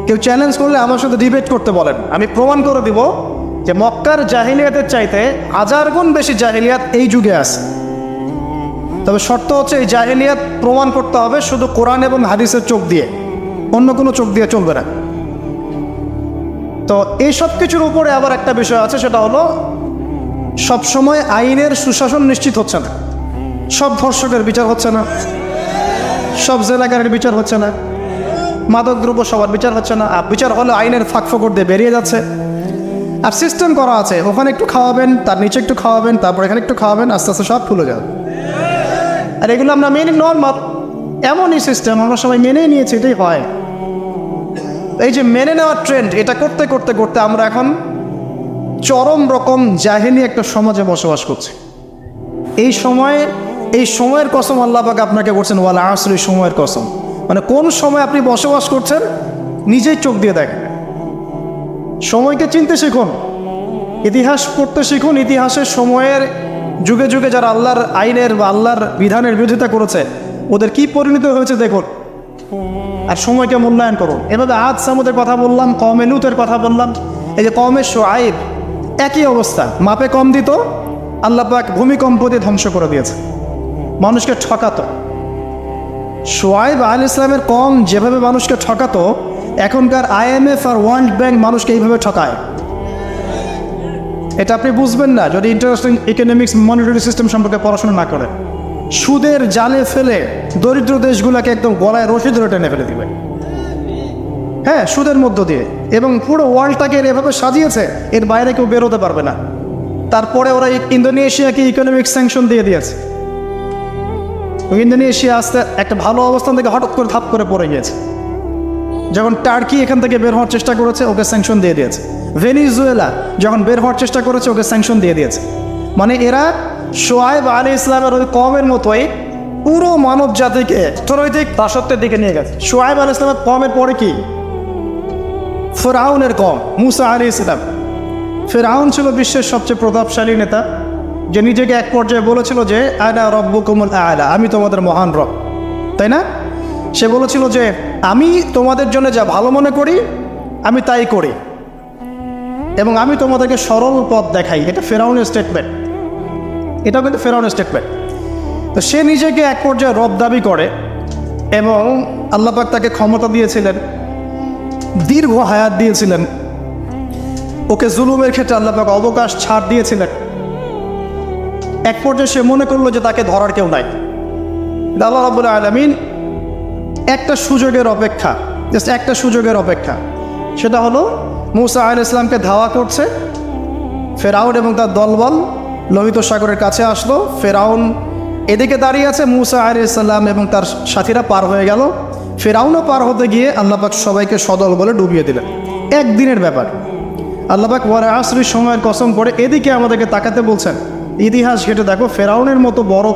কেউ চ্যালেঞ্জ করলে আমার সাথে ডিবেট করতে বলেন, আমি প্রমাণ করে দিব যে মক্কার জাহিলিয়াতের চাইতে 1000 গুণ বেশি জাহিলিয়াত এই যুগে আছে। তবে শর্ত হচ্ছে এই জাহিলিয়াত প্রমাণ করতে হবে শুধু কোরআন এবং হাদিসের চোখ দিয়ে, অন্য কোনো চোখ দিয়ে চলবে না। তো এই সব কিছুর উপরে আবার একটা বিষয় আছে, সেটা হলো সবসময় আইনের সুশাসন নিশ্চিত হচ্ছে না। সব ধর্ষকের বিচার হচ্ছে না, সব জেনাকারের বিচার হচ্ছে না, মাদকদ্রব্য সবার বিচার হচ্ছে না। আর বিচার হলে আইনের ফাঁকফোকর দিয়ে বেরিয়ে যাচ্ছে। আর সিস্টেম করা আছে, ওখানে একটু খাওয়াবেন, তার নিচে একটু খাওয়াবেন, তারপর এখানে একটু খাওয়াবেন, আস্তে আস্তে সব ফুলে যাবে। আর এগুলো আমরা মেনে নর্মাল, এমনই সিস্টেম আমরা সবাই মেনে নিয়েছি, এটাই হয়। এই যে মেনে নেওয়ার ট্রেন্ড, এটা করতে করতে করতে আমরা এখন চরম রকম জাহেলি একটা সমাজে বসবাস করছি। এই সময়ের কসম আল্লাহ পাক আপনাকে করছেন, ওয়াল আসরি, সময়ের কসম। মানে কোন সময় আপনি বসবাস করছেন নিজেই চোখ দিয়ে দেখেন। সময়কে চিনতে শিখুন, ইতিহাস পড়তে শিখুন। ইতিহাসের সময়ের যুগে যুগে যারা আল্লাহর আইনের বা আল্লাহর বিধানের বিরোধিতা করেছে ওদের কি পরিণত হয়েছে দেখুন, আর সময়কে মূল্যায়ন করুন। এভাবে আদ সামুদের কথা বললাম, কওমে লূতের কথা বললাম, এই যে কওমে শুআইব, একই অবস্থা। মাপে কম দিত, আল্লাহ পাক ভূমিকম্প দিয়ে ধ্বংস করে দিয়েছে, মানুষকে ঠকাতো। শুআইব আলাইহিস সালামের কওম যেভাবে মানুষকে ঠকাতো, এখনকার IMF আর ওয়ার্ল্ড ব্যাংক মানুষকে এইভাবে ঠকায়। এটা আপনি বুঝবেন না যদি ইন্টারন্যাশনাল ইকোনমিক্স মনিটারি সিস্টেম সম্পর্কে পড়াশোনা না করেন। সুদের জালে ফেলে দরিদ্র দেশগুলোকে একদম গলায় রশি ধরে টেনে ফেলে দিবে, হ্যাঁ, সুদের মধ্য দিয়ে। এবং পুরো ওয়ার্ল্ডটাকে এভাবে সাজিয়েছে, এর বাইরে কেউ বেরোতে পারবে না। তারপরে ওরা ইন্দোনেশিয়াকে ইকোনমিক স্যাংশন দিয়ে দিয়েছে। ইন্দোনেশিয়া আস্তে একটা ভালো অবস্থান থেকে হঠাৎ করে ধাপ করে পড়ে গিয়েছে। যখন টার্কি এখান থেকে বের হওয়ার চেষ্টা করেছে, ওকে স্যাংশন দিয়ে দিয়েছে। ভেনিজুয়েলা যখন বের হওয়ার চেষ্টা করেছে, ওকে স্যাংশন দিয়ে দিয়েছে। মানে এরা শুআইব আলাইহিস সালামের ওই কওমের মতোই পুরো মানব জাতিকে অর্থনৈতিক দাসত্বের দিকে নিয়ে গেছে। শুআইব আলাইহিস সালামের কওমের পরে কি? ফিরআউনের কওম, মুসা আলাইহিস সালাম। ফিরআউন ছিল বিশ্বের সবচেয়ে প্রতাপশালী নেতা, যে নিজেকে এক পর্যায়ে বলেছিল যে আনা রব্বুকুমুল আ'লা, আমি তোমাদের মহান রব, তাই না? সে বলেছিল যে আমি তোমাদের জন্য যা ভালো মনে করি আমি তাই করি, এবং আমি তোমাদেরকে সরল পথ দেখাই। এটা ফিরআউনের স্টেটমেন্ট, এটাও কিন্তু ফিরআউনের স্টেটমেন্ট। তো সে নিজেকে এক পর্যায়ে রব দাবি করে, এবং আল্লাহ পাক তাকে ক্ষমতা দিয়েছিলেন, দীর্ঘ হায়াত দিয়েছিলেন, ওকে জুলুমের ক্ষেত্রে আল্লাহ পাক অবকাশ ছাড় দিয়েছিলেন। এক পর্যায়ে সে মনে করলো যে তাকে ধরার কেউ নাই। আল্লাহ রাব্বুল আলামিন একটা সুযোগের অপেক্ষা, জাস্ট একটা সুযোগের অপেক্ষা, সেটা হলো মুসা আলাইহিস সালামকে ধাওয়া করছে ফেরাউন এবং তার দলবল লোহিত সাগরের কাছে আসলো। ফেরাউন এদিকে দাঁড়িয়ে আছে, মুসা আলাইহিস সালাম এবং তার সাথীরা পার হয়ে গেল। ফেরাউনও পার হতে গিয়ে আল্লাহ পাক সবাইকে সদল বলে ডুবিয়ে দিলেন। একদিনের ব্যাপার। আল্লাহ পাক ওয়াল আসরি, সময়ের কসম করে এদিকে আমাদেরকে তাকাতে বলছেন। ইতিহাস ঘেটে দেখো, ফেরাউনের মতো বড়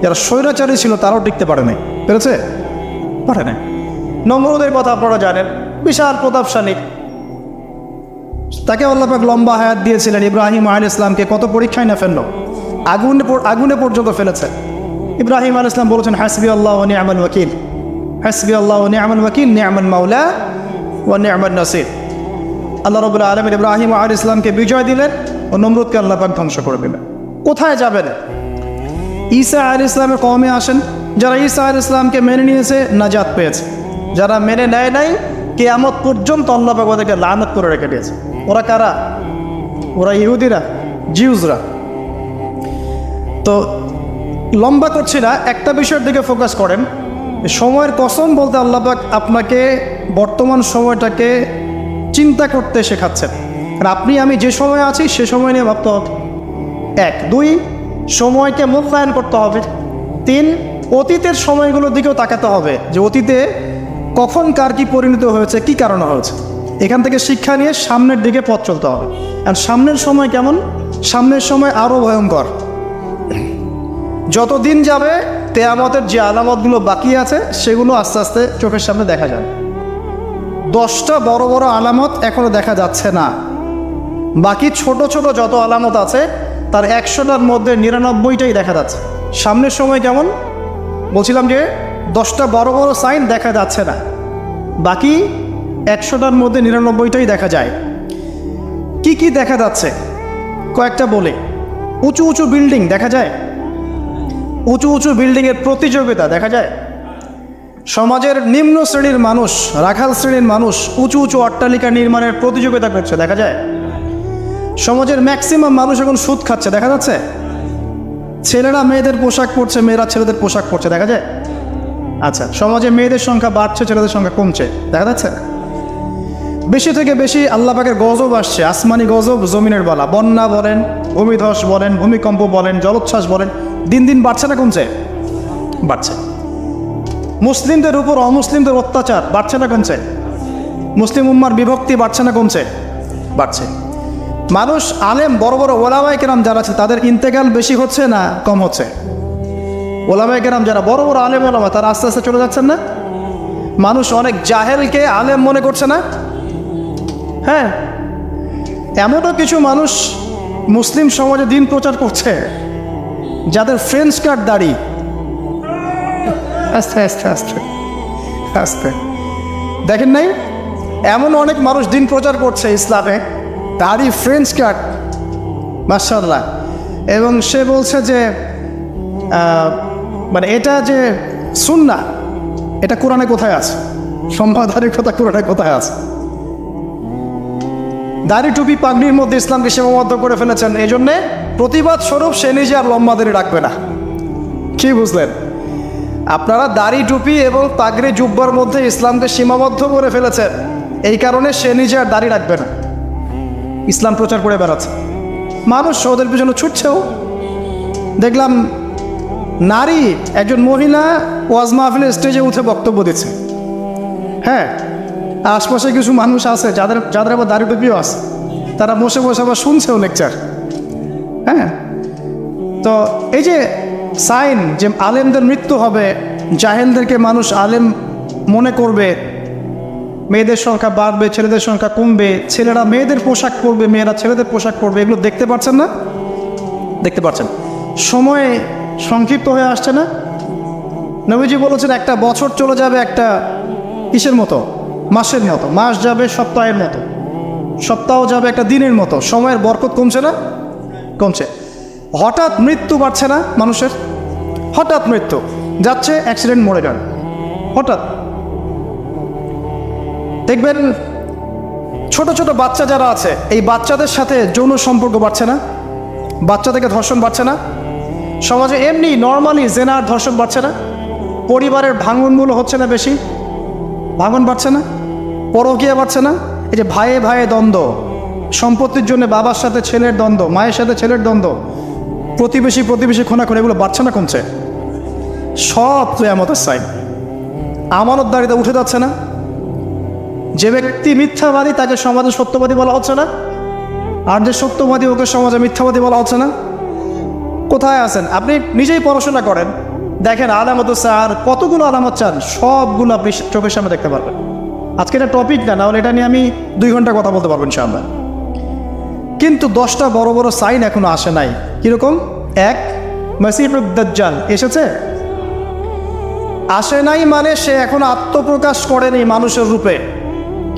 যারা স্বৈরাচারী ছিল তারাও টিকতে পারে নাই, পেরেছে? পারে নাই। নমরুদের কথা আপনারা জানেন, বিশাল প্রতাপশালী, তাকে আল্লাহ পাক লম্বা হায়াত দিয়েছিলেন। ইব্রাহিম আলাইহিস সালামকে কত পরীক্ষায় না ফেললো, আগুনে পর্যন্ত ফেলেছে। ইব্রাহিম আলাইহিস সালাম বলেছেন হাসবি আল্লাহ ওয়া নি'মাল ওয়াকিল, হাসবি আল্লাহ ওয়া নি'মাল ওয়াকিল, নি'মাল মাওলা ওয়া নি'মান নাসির। আল্লাহ রাব্বুল আলামিন ইব্রাহিম আলাইহিস সালামকে বিজয় দিলেন ও নমরুদকে আল্লাহ পাক ধ্বংস করে দিলেন। কোথায় যাবেন? ঈসা আলাইহিস সালামের কওমে আসেন। যারা ঈসা আলাইহিস সালামকে মেনে নিয়েছে নাজাত পেয়েছে, যারা মেনে নেয় নাই কিয়ামত পর্যন্ত আল্লাহ পাক ওদেরকে লানত করে রেখে দিয়েছে। ওরা কারা? ওরা ইহুদিরা, জিউসরা। তো লম্বা করছি না, একটা বিষয়ের দিকে ফোকাস করেন। সময়ের কসম বলতে আল্লাহ পাক আপনাকে বর্তমান সময়টাকে চিন্তা করতে শেখাচ্ছেন। আর আপনি আমি যে সময় আছি সে সময় নিয়ে ভাবতে হবে। 1, 2 সময়কে মূল্যায়ন করতে হবে। 3 অতীতের সময়গুলোর দিকেও তাকাতে হবে, যে অতীতে কখন কার কি পরিণত হয়েছে, কি কারণে হয়েছে। এখান থেকে শিক্ষা নিয়ে সামনের দিকে পথ চলতে হবে। আর সামনের সময় কেমন? সামনের সময় আরও ভয়ঙ্কর। যত দিন যাবে কিয়ামতের যে আলামতগুলো বাকি আছে সেগুলো আস্তে আস্তে চোখের সামনে দেখা যাবে। 10টা বড় বড় আলামত এখনো দেখা যাচ্ছে না, বাকি ছোট ছোট যত আলামত আছে তার 100টার মধ্যে 99টাই দেখা যাচ্ছে। সামনের সময় কেমন? বলছিলাম যে 10টা বড় বড় সাইন দেখা যাচ্ছে না, বাকি 100টার মধ্যে 99টাই দেখা যায়। কি কি দেখা যাচ্ছে কয়েকটা বলে। উঁচু উঁচু বিল্ডিং দেখা যায়, উঁচু উঁচু বিল্ডিংয়ের প্রতিযোগিতা দেখা যায়। সমাজের নিম্ন শ্রেণীর মানুষ, রাখাল শ্রেণীর মানুষ উঁচু উঁচু অট্টালিকা নির্মাণের প্রতিযোগিতা করছে দেখা যায়। সমাজের ম্যাক্সিমাম মানুষ এখন সুদ খাচ্ছে দেখা যাচ্ছে। ছেলেরা মেয়েদের পোশাক পরছে, মেয়েরা ছেলেদের পোশাক পরছে দেখা যায়। আচ্ছা, সমাজে মেয়েদের সংখ্যা বাড়ছে, ছেলেদের সংখ্যা কমছে দেখা যাচ্ছে। বেশি থেকে বেশি আল্লাহ পাকের গজব আসছে, আসমানি গজব, জমিনের বালা, বন্যা বলেন, ভূমিধস বলেন, ভূমিকম্প বলেন, জলোচ্ছ্বাস বলেন, দিন দিন বাড়ছে না কমছে? বাড়ছে। মুসলিমদের উপর অমুসলিমদের অত্যাচার বাড়ছে না কমছে? মুসলিম উম্মার বিভক্তি বাড়ছে না কমছে? বাড়ছে। মানুষ আলেম, বড় বড় ওলামায়ে কেরাম যারা আছে তাদের ইন্তেকাল বেশি হচ্ছে না কম হচ্ছে? ওলামায়ে কেরাম যারা বড় বড় আলেম ওলামা তারা আস্তে আস্তে চলে যাচ্ছেন না? মানুষ অনেক জাহেলকে আলেম মনে করছে না? হ্যাঁ, এমনও কিছু মানুষ মুসলিম সমাজে দিন প্রচার করছে যাদের ফ্রেঞ্চ কাট দাড়ি। আস্তে আস্তে আস্তে আস্তে দেখেন নাই, এমন অনেক মানুষ দিন প্রচার করছে ইসলামে, দাড়ি ফ্রেঞ্চ কাট, মাশাআল্লাহ। এবং সে বলছে যে মানে এটা যে সুন্নাহ, এটা কোরআনে কোথায় আছে? সম্মাদারির কথা কোরআনে কোথায় আছে? দাড়ি টুপি পাগড়ির মধ্যে ইসলামকে সীমাবদ্ধ করে ফেলেছেন, এই জন্যে প্রতিবাদ স্বরূপ সে নিজে আর লম্বা দাড়ি রাখবে না। কি বুঝলেন? আপনারা দাড়ি টুপি এবং পাগড়ি জুব্বার মধ্যে ইসলামকে সীমাবদ্ধ করে ফেলেছেন, এই কারণে সে নিজে আর দাড়ি রাখবে না, ইসলাম প্রচার করে বেড়াচ্ছে। মানুষ ওদের পিছনে ছুটছেও। দেখলাম নারী একজন মহিলা ওয়াজ মাহফিলের স্টেজে উঠে বক্তব্য দিচ্ছে। হ্যাঁ, আশপাশে কিছু মানুষ আছে যাদের আবার দাড়ি টুপিও আছে, তারা বসে বসে আবার শুনছেও লেকচার। হ্যাঁ, তো এই যে সাইন যে আলেমদের মৃত্যু হবে, জাহেলদেরকে মানুষ আলেম মনে করবে, মেয়েদের সংখ্যা বাড়বে, ছেলেদের সংখ্যা কমবে, ছেলেরা মেয়েদের পোশাক পরবে, মেয়েরা ছেলেদের পোশাক পরবে, এগুলো দেখতে পাচ্ছেন না? দেখতে পাচ্ছেন। সময় সংক্ষিপ্ত হয়ে আসছে না? নবীজি বলেছেন একটা বছর চলে যাবে একটা কিসের মতো? মাসের মতো। মাস যাবে সপ্তাহের মতো, সপ্তাহ যাবে একটা দিনের মতো। সময়ের বরকত কমছে না? কমছে। হঠাৎ মৃত্যু বাড়ছে না মানুষের? হঠাৎ মৃত্যু যাচ্ছে, অ্যাক্সিডেন্ট, মরে যান হঠাৎ। দেখবেন ছোট ছোট বাচ্চা যারা আছে, এই বাচ্চাদের সাথে যৌন সম্পর্ক বাড়ছে না? বাচ্চা থেকে ধর্ষণ বাড়ছে না? সমাজে এমনি নর্মালি জেনার ধর্ষণ বাড়ছে না? পরিবারের ভাঙনগুলো হচ্ছে না বেশি? ভাঙন বাড়ছে না? পরকীয়া বাড়ছে না? এই যে ভাইয়ে ভাইয়ে দ্বন্দ্ব, সম্পত্তির জন্য বাবার সাথে ছেলের দ্বন্দ্ব, মায়ের সাথে ছেলের দ্বন্দ্ব, প্রতিবেশী খোনাখুনি, এগুলো বাড়ছে না কমছে? সব কিয়ামতের সাইন। আমানতদারিতা উঠে যাচ্ছে না? যে ব্যক্তি মিথ্যাবাদী তাকে সমাজে সত্যবাদী বলা হচ্ছে না, আর যে সত্যবাদী ওকে সমাজে মিথ্যাবাদী বলা হচ্ছে না। কোথায় আছেন? আপনি নিজেই পড়াশোনা করেন, দেখেন আলামত স্যার কতগুলো আলামত চান, সবগুলো আপনি চোখের সামনে দেখতে পারবেন। আজকে এটা টপিক না হলে এটা নিয়ে আমি 2 ঘন্টা কথা বলতে পারবেন ইনশাআল্লাহ। কিন্তু 10টা বড় বড় সাইন এখনো আসে নাই। কিরকম? 1, মাসিহুদ দাজ্জাল এসেছে? আসে নাই মানে সে এখন আত্মপ্রকাশ করেনি মানুষের রূপে,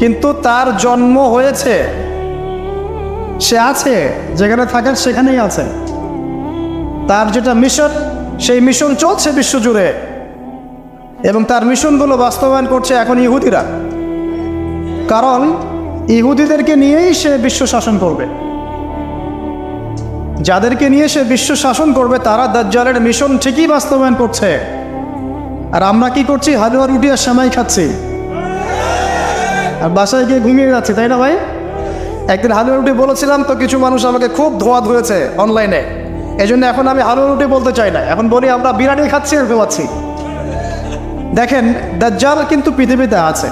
কিন্তু তার জন্ম হয়েছে, সে আছে, যেখানে থাকেন সেখানেই আছে। তার যেটা মিশন, সেই মিশন চলছে বিশ্বজুড়ে, এবং তার মিশনগুলো বাস্তবায়ন করছে এখন ইহুদিরা। কারণ ইহুদিদেরকে নিয়েই সে বিশ্ব শাসন করবে। যাদেরকে নিয়ে সে বিশ্ব শাসন করবে তারা দাজ্জালের মিশন ঠিকই বাস্তবায়ন করছে। আর আমরা কি করছি? হালুয়া রুটি আর সেমাই খাচ্ছি, আর বাসায় গিয়ে ঘুমিয়ে যাচ্ছি, তাই না ভাই? একদিন হালুয়া রুটি বলেছিলাম তো কিছু মানুষ আমাকে খুব ধোয়া ধুয়েছে অনলাইনে, এই জন্য এখন আমি হালুয়া রুটি বলতে চাই না, এখন বলি আমরা বিরিয়ানি খাচ্ছি আর ঘুমাচ্ছি। দেখেন দাজ্জাল কিন্তু পৃথিবীতে আছে।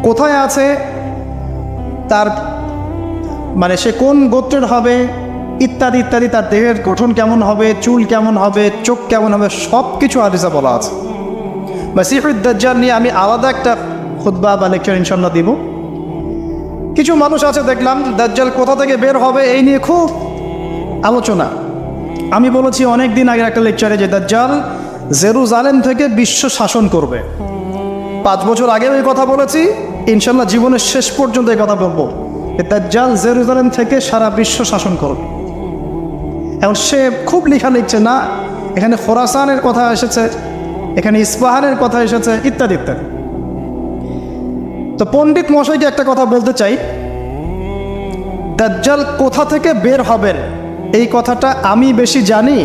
কোথায় আছে? তার মানে সে কোন গোত্রের হবে ইত্যাদি ইত্যাদি, তার দেহের গঠন কেমন হবে, চুল কেমন হবে, চোখ কেমন হবে, সব কিছু হাদিসে বলা আছে। মাসিহুদ দাজ্জাল নিয়ে আমি আলাদা একটা খুতবা বা লেকচার ইনশাআল্লাহ দিব। কিছু মানুষ আছে দেখলাম দাজ্জাল কোথা থেকে বের হবে এই নিয়ে খুব আলোচনা, আমি বলেছি অনেক দিন আগে একটা লেকচারে যে দাজ্জাল জেরুজালেম থেকে বিশ্ব শাসন করবে। 5 বছর আগেও এই কথা বলেছি, ইনশাল্লাহ জীবনের শেষ পর্যন্ত এই কথা বলবো। দাজ্জাল জেরুজালেম থেকে সারা বিশ্ব শাসন করবে। এখন সে খুব লেখা লিখছে না, এখানে খোরাসানের কথা এসেছে, এখানে ইস্পাহানের কথা এসেছে, ইত্যাদি ইত্যাদি। তো পণ্ডিত মশাইকে একটা কথা বলতে চাই, দাজ্জাল কোথা থেকে বের হবেন এই কথাটা আমি বেশি জানি,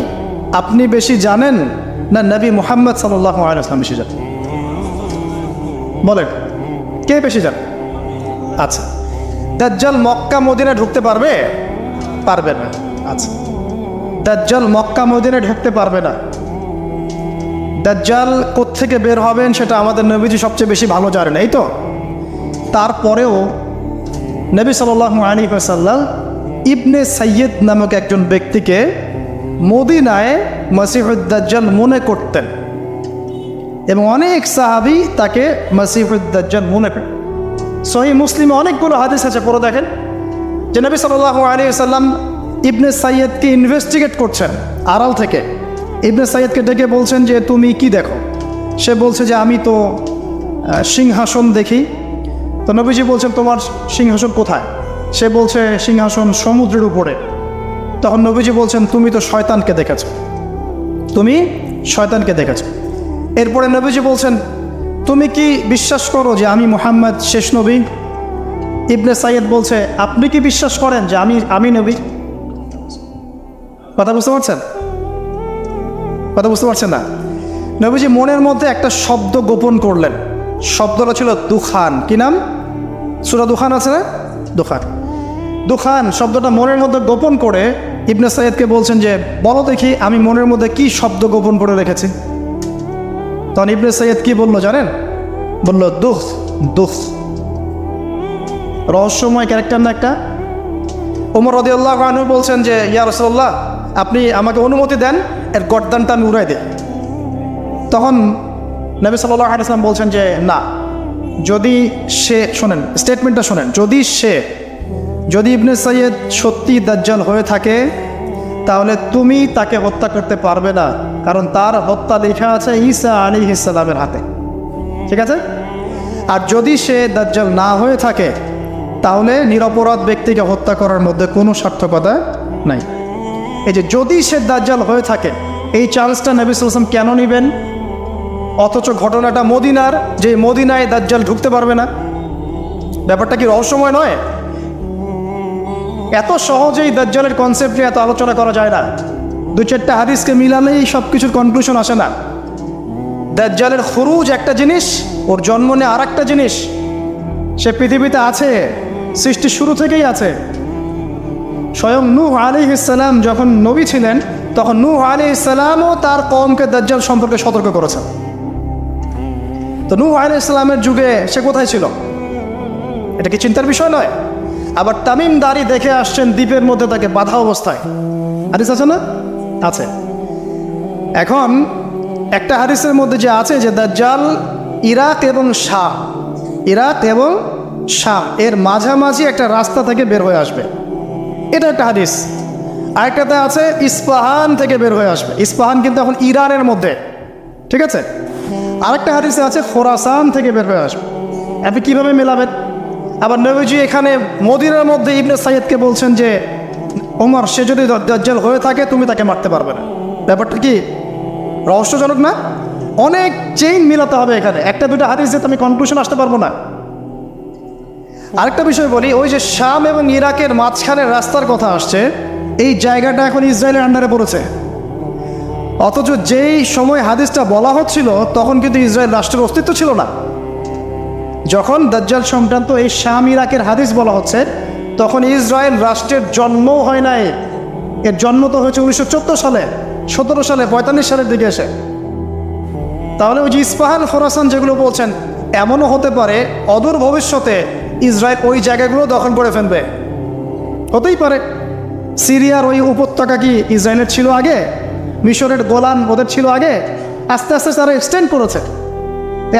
আপনি বেশি জানেন, না নবী মুহাম্মদ সাল্লাল্লাহু আলাইহি ওয়াসাল্লাম বেশি জানেন? বলেন কে বেশি জানে? আচ্ছা, দাজ্জাল মক্কা মদিনায় ঢুকতে পারবে? পারবে না। আচ্ছা, দাজ্জাল মক্কা মদিনায় ঢুকতে পারবে না। দাজ্জাল কোত্থেকে বের হবেন সেটা আমাদের নবীজি সবচেয়ে বেশি ভালো জানেন, এই তো। তারপরেও নবী সাল্লাল্লাহু আলাইহি ওয়াসাল্লাম ইবনে সাইয়্যিদ নামক একজন ব্যক্তিকে মদিনায় মসিহুদ দাজ্জাল মনে করতেন, এবং অনেক সাহাবী তাকে মসিহুদ দাজ্জাল মনে করেন। সহিহ মুসলিমে অনেকগুলো হাদিস আছে, পড়ে দেখেন যে নবী সাল্লাল্লাহু আলাইহি ওয়াসাল্লাম ইবনে সাইয়্যিদকে ইনভেস্টিগেট করছেন আড়াল থেকে। ইবনে সাইয়্যিদকে ডেকে বলছেন যে তুমি কি দেখো? সে বলছে যে আমি তো সিংহাসন দেখি। তো নবীজি বলছেন তোমার সিংহাসন কোথায়? সে বলছে সিংহাসন সমুদ্রের উপরে। তখন নবীজি বলছেন তুমি তো শয়তানকে দেখেছো, তুমি শয়তানকে দেখেছো। এরপরে নবীজি বলছেন তুমি কি বিশ্বাস করো যে আমি মুহাম্মদ শেষ নবী? ইবনে সাইয়্যিদ বলছে আপনি কি বিশ্বাস করেন যে আমি নবী? কথা বুঝতে পারছেন? কথা বুঝতে পারছেন না? নবীজি মনের মধ্যে একটা শব্দ গোপন করলেন। শব্দটা ছিল দুখান। কি নাম? সূরা দুখান আছে না? দুখান। দুখান শব্দটা মনের মধ্যে গোপন করে ইবনে সাইয়্যিদকে বলছেন যে বলো দেখি আমি মনের মধ্যে কি শব্দ গোপন করে রেখেছি। তখন ইবনে সাইয়্যিদ কি বললো জানেন? বলল দুখ দুখ। রহস্যময় ক্যারেক্টার না একটা? ওমর রাদিয়াল্লাহু আনহু বলছেন যে ইয়া রাসূলুল্লাহ আপনি আমাকে অনুমতি দেন, এর গর্দানটা আমি উড়াই দিই। তখন নবী সাল্লাল্লাহু আলাইহি ওয়াসাল্লাম বলছেন যে না, যদি সে, শোনেন স্টেটমেন্টটা শোনেন, যদি ইবনে সাইয়্যিদ সত্যি দাজ্জাল হয়ে থাকে তাহলে তুমি তাকে হত্যা করতে পারবে না, কারণ তার হত্যা লেখা আছে ঈসা আলাইহিস সালামের হাতে। ঠিক আছে? আর যদি সে দাজ্জাল না হয়ে থাকে তাহলে নিরপরাধ ব্যক্তিকে হত্যা করার মধ্যে কোনো সার্থকতা নাই। এই যে যদি সে দাজ্জাল হয়ে থাকে, এই চান্সটা নবী সাল্লাল্লাহু আলাইহি ওয়াসাল্লাম কেন নেবেন? অথচ ঘটনাটা মদিনার, যে মদিনায় দাজ্জাল ঢুকতে পারবে না। ব্যাপারটা কি রহস্যময় নয়? এত সহজেই দাজ্জালের কনসেপ্ট নিয়ে এত আলোচনা করা যায় না। 2-4টা হাদিসকে মিলালেই সব কিছুর কনক্লুশন আসে না। দাজ্জালের খুরুজ একটা জিনিস, ওর জন্ম নিয়ে আর একটা জিনিস। সে পৃথিবীতে আছে, সৃষ্টির শুরু থেকেই আছে। স্বয়ং নূহ আলাইহিস সালাম যখন নবী ছিলেন তখন নূহ আলাইহিস সালামও তার কওমকে দাজ্জাল সম্পর্কে সতর্ক করেছেন। তো নূহ আলাইহিস সালামের যুগে সে কোথায় ছিল? এটা কি চিন্তার বিষয় নয়? আবার তামিম দাড়ি দেখে আসছেন দ্বীপের মধ্যে তাকে বাধা অবস্থায়। হাদিস আছে না? আছে। এখন একটা হাদিসের মধ্যে যে আছে যে দাজ্জাল ইরাক এবং শাম এর মাঝামাঝি একটা রাস্তা থেকে বের হয়ে আসবে, এটা একটা হাদিস। আরেকটাতে আছে ইস্পাহান থেকে বের হয়ে আসবে। ইস্পাহান কিন্তু এখন ইরানের মধ্যে, ঠিক আছে? আরেকটা হাদিসে আছে খোরাসান থেকে বের হয়ে আসবে। আপনি কীভাবে মেলাবেন? আবার নবীজি এখানে মদিনার মধ্যে ইবনে সাইয়্যিদকে বলছেন যে ওমর সে যদি দাজ্জাল হয়ে থাকে তুমি তাকে মারতে পারবে না। ব্যাপারটা কি রহস্যজনক না? অনেক চেইন মিলাতে হবে এখানে, একটা দুটো হাদিস দিয়ে আমি কনক্লুশন আসতে পারবো না। আরেকটা বিষয় বলি, ওই যে শাম এবং ইরাকের মাঝখানের রাস্তার কথা আসছে, এই জায়গাটা এখন ইসরায়েলের আন্ডারে পড়েছে। অথচ যেই সময় হাদিসটা বলা হচ্ছিল তখন কিন্তু ইসরায়েল রাষ্ট্রের অস্তিত্ব ছিল না। যখন দাজ্জাল সংক্রান্ত এই শাম ইরাকের হাদিস বলা হচ্ছে তখন ইসরায়েল রাষ্ট্রের জন্মও হয় নাই। এর জন্ম তো হয়েছে 1914 সালে, 17 সালে, 45 সালের দিকে এসে। তাহলে ওই যে ইস্পাহান খোরাসান যেগুলো বলছেন, এমনও হতে পারে অদূর ভবিষ্যতে ইসরায়েল ওই জায়গাগুলো দখল করে ফেলবে, হতেই পারে। সিরিয়ার ওই উপত্যকা কি ইসরায়েলের ছিল আগে? মিশরের গোলান ওদের ছিল আগে? আস্তে আস্তে তারা এক্সটেন্ড করেছে।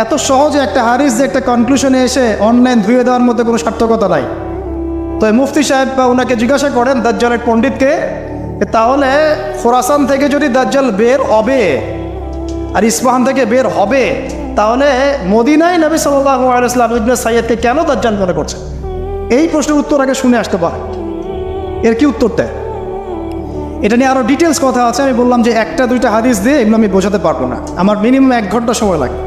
এত সহজে একটা হাদিস যে একটা কনক্লুশনে এসে অনলাইন ধুয়ে দেওয়ার মধ্যে কোনো সার্থকতা নাই। তো মুফতি সাহেব বা ওনাকে জিজ্ঞাসা করেন দাজ্জালের পণ্ডিতকে তাহলে খোরাসান থেকে যদি দাজ্জাল বের হবে আর ইস্পাহান থেকে বের হবে, তাহলে মদিনায় নবী সাল্লাল্লাহু আলাইহি ওয়াসাল্লাম ইবনে সাইয়্যিদকে কেন দাজ্জাল মনে করছে? এই প্রশ্নের উত্তর আগে শুনে আসতে পারে। এর কি উত্তর দেয়? এটা নিয়ে আরও ডিটেলস কথা আছে। আমি বললাম যে একটা দুইটা হাদিস দিয়ে এগুলো আমি বোঝাতে পারবো না, আমার মিনিমাম 1 ঘন্টা সময় লাগে।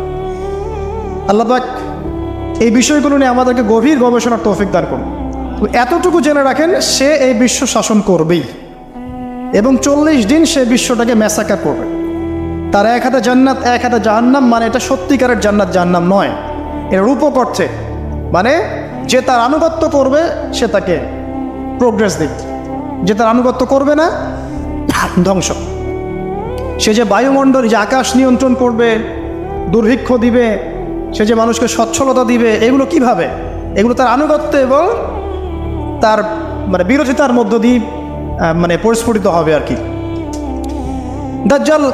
আল্লাহ পাক এই বিষয়গুলো নিয়ে আমাদেরকে গভীর গবেষণার তৌফিক দান করুন। এতটুকু জেনে রাখেন, সে এই বিশ্ব শাসন করবেই এবং 40 দিন সে বিশ্বটাকে ম্যাসাকার করবে। তার এক হাতে জান্নাত, এক হাতে জাহান্নাম, মানে এটা সত্যিকারের জান্নাত জাহান্নাম নয়, এর রূপক অর্থে। মানে যে তার আনুগত্য করবে সে তাকে প্রোগ্রেস দিবে, যে তার আনুগত্য করবে না ধ্বংস। সে যে বায়ুমণ্ডল, যে আকাশ নিয়ন্ত্রণ করবে, দুর্ভিক্ষ দিবে, সে যে মানুষকে সচ্ছলতা দিবে, এগুলো কিভাবে? এগুলো তার আনুগত্য এবং তার মানে বিরোধিতার মধ্য দিয়ে মানে পরিস্ফুটিত হবে আর কি। দাজ্জাল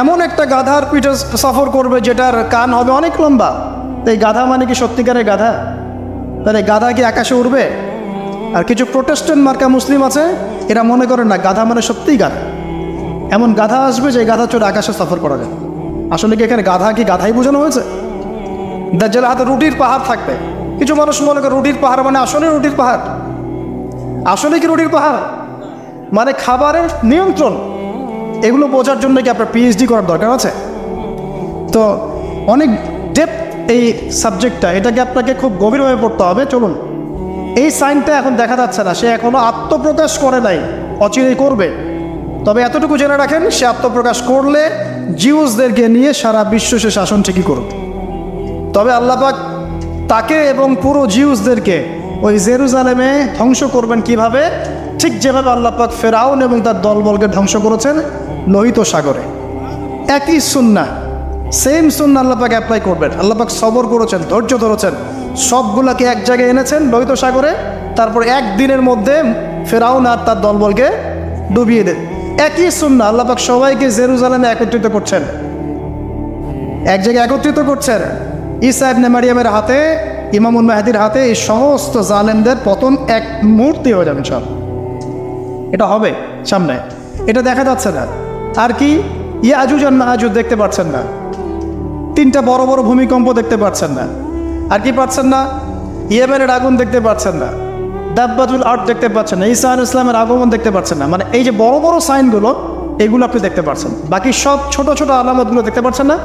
এমন একটা গাধার পিঠে সফর করবে যেটার কান হবে অনেক লম্বা। এই গাধা মানে কি সত্যিকারের গাধা? তাহলে গাধা কি আকাশে উড়বে? আর কিছু প্রোটেস্ট্যান্ট মার্কা মুসলিম আছে, এরা মনে করেন না গাধা মানে সত্যিই গাধা। এমন গাধা আসবে যে গাধা চড়ে আকাশে সফর করা যায়। আসলে কি এখানে গাধা কি গাধাই বোঝানো হয়েছে? দাজ্জালের হাতে রুটির পাহাড় থাকবে। কিছু মানুষ মনে করে রুটির পাহাড় মানে আসলে রুটির পাহাড়। আসলে কি রুটির পাহাড় মানে খাবারের নিয়ন্ত্রণ? এগুলো বোঝার জন্য কি আপনার পিএইচডি করার দরকার আছে? তো অনেক ডেপথ এই সাবজেক্টটা, এটাকে আপনাকে খুব গভীরভাবে পড়তে হবে। চলুন, এই সাইনটা এখন দেখা যাচ্ছে না, সে এখনও আত্মপ্রকাশ করে নাই, অচিরেই করবে। তবে এতটুকু জেনে রাখেন, সে আত্মপ্রকাশ করলে জিউসদেরকে নিয়ে সারা বিশ্ব সে শাসন ঠিকই করবে। তবে আল্লাহ পাক তাকে এবং পুরো জিউসদেরকে ওই জেরুজালেমে ধ্বংস করবেন কিভাবে? ঠিক যেভাবে আল্লাহ পাক ফেরাউন এবং তার দলবলকে ধ্বংস করেছেন লোহিত সাগরে। একই সুন্নাহ, সেম সুন্নাহ আল্লাহ পাক অ্যাপ্লাই করবেন। আল্লাহ পাক সবর করেছেন, ধৈর্য ধরেছেন, সবগুলাকে এক জায়গায় এনেছেন লোহিত সাগরে। তারপর একদিনের মধ্যে ফেরাউন আর তার দলবলকে ডুবিয়ে দেন। একই সুন্নাহ আল্লাহ পাক সবাইকে জেরুজালেমে একত্রিত করছেন, এক জায়গায় একত্রিত করছেন। ঈসা ইবনে মারিয়ামের হাতে, ইমামুল মাহদির হাতে এই সমস্ত জালেমদের পতন এক মুহূর্তে হয়ে যাবে সব। এটা হবে সামনে, এটা দেখা যাচ্ছে না। আর কি ইয়াজুজ আর মাহাজুজ দেখতে পাচ্ছেন না, 3টা বড় বড় ভূমিকম্প দেখতে পাচ্ছেন না। আর কি পাচ্ছেন না? ইয়েমেনের আগুন দেখতে পাচ্ছেন না, দাব্বাতুল আর্থ দেখতে পাচ্ছেন না, ঈসা আলাইহিস সালামের আগমন দেখতে পাচ্ছেন না। মানে এই যে বড় বড় সাইনগুলো, এগুলো আপনি দেখতে পাচ্ছেন, বাকি সব ছোট ছোট আলামতগুলো দেখতে পাচ্ছেন না?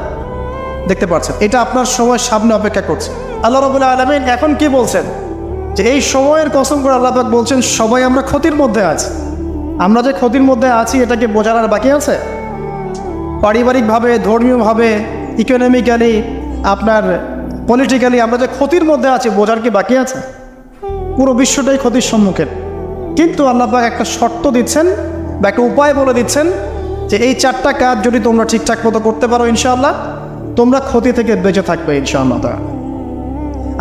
দেখতে পাচ্ছেন। এটা আপনার সময় সামনে অপেক্ষা করছে। আল্লাহ রাব্বুল আলামিন এখন কি বলছেন? যে এই সময়ের কসম করে আল্লাহ পাক বলছেন, সবাই আমরা ক্ষতির মধ্যে আছি। আমরা যে ক্ষতির মধ্যে আছি এটাকে বোঝার আর বাকি আছে? পারিবারিকভাবে, ধর্মীয়ভাবে, ইকোনমিক্যালি, আপনার পলিটিক্যালি আমরা যে ক্ষতির মধ্যে আছি বোঝার কি বাকি আছে? পুরো বিশ্বটাই ক্ষতির সম্মুখীন। কিন্তু আল্লাহ পাক একটা শর্ত দিচ্ছেন বা একটা উপায় বলে দিচ্ছেন যে এই 4টা কাজ যদি তোমরা ঠিকঠাক মতো করতে পারো, ইনশাআল্লাহ তোমরা ক্ষতি থেকে বেঁচে থাকবে ইনশাআল্লাহ।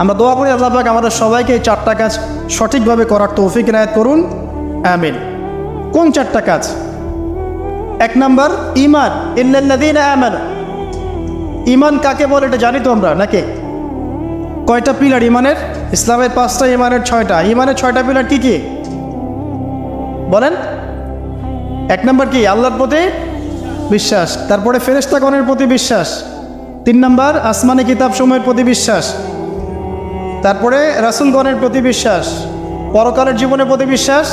আমরা দোয়া করি আল্লাহ পাক আমাদের সবাইকে এই 4টা কাজ সঠিকভাবে করার তৌফিক ইনায়াত করুন, আমিন। কোন 4টা কাজ? 1 নাম্বার, ঈমান। ইন্নাল্লাযীনা আমানু। ঈমান কাকে বলে এটা জানি তো আমরা নাকি? কয়টা পিলার ঈমানের? ইসলামের 5টা, ঈমানের 6টা। ঈমানের 6টা পিলার কি কি বলেন? 1 নাম্বার কি? আল্লাহর প্রতি বিশ্বাস। তারপরে ফেরেশতাগণের প্রতি বিশ্বাস। 3 নাম্বার আসমানি কিতাবসমূহের প্রতি বিশ্বাস। তারপরে রাসূলগণের প্রতি বিশ্বাস, পরকালের জীবনের প্রতি বিশ্বাস,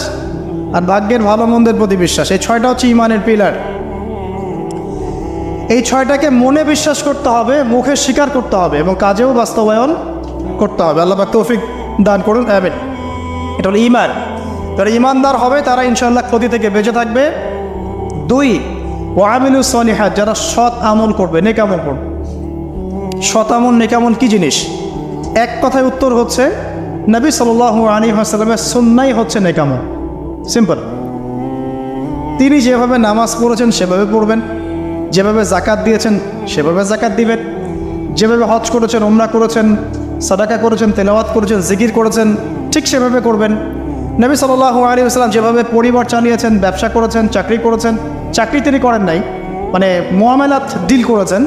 আর ভাগ্যের ভালো মন্দের প্রতি বিশ্বাস। এই 6টা হচ্ছে ঈমানের পিলার। এই 6টাকে মনে বিশ্বাস করতে হবে, মুখে স্বীকার করতে হবে এবং কাজেও বাস্তবায়ন করতে হবে। আল্লাহ পাক তৌফিক দান করুন, আমিন। এটা হলো ঈমান। যারা ঈমানদার হবে তারা ইনশাআল্লাহ ক্ষতি থেকে বেঁচে থাকবে। 2, ওয়া আমিলুস সলিহাত, যারা সৎ আমল করবে, নেক আমল করবে। সৎ আমল, নেক আমল কি জিনিস? এক কথায় উত্তর হচ্ছে নবী সাল্লাল্লাহু আলাইহি ওয়াসাল্লামের সুন্নাহই হচ্ছে নেক আমল। সিম্পল। তিনি যেভাবে নামাজ পড়েছেন সেভাবে পড়বেন, যেভাবে জাকাত দিয়েছেন সেভাবে জাকাত দিবেন, যেভাবে হজ করেছেন, উমরা করেছেন, সাদাকা করেছেন, তেলাওয়াত করেছেন, জিকির করেছেন, ঠিক সেভাবে করবেন। নবী সাল্লাল্লাহু আলাইহি ওয়াসাল্লাম যেভাবে পরিবার চালিয়েছেন, ব্যবসা করেছেন, চাকরি করেছেন, চাকরি তিনি করেন নাই, মানে মুআমালাত ডিল করেছেন,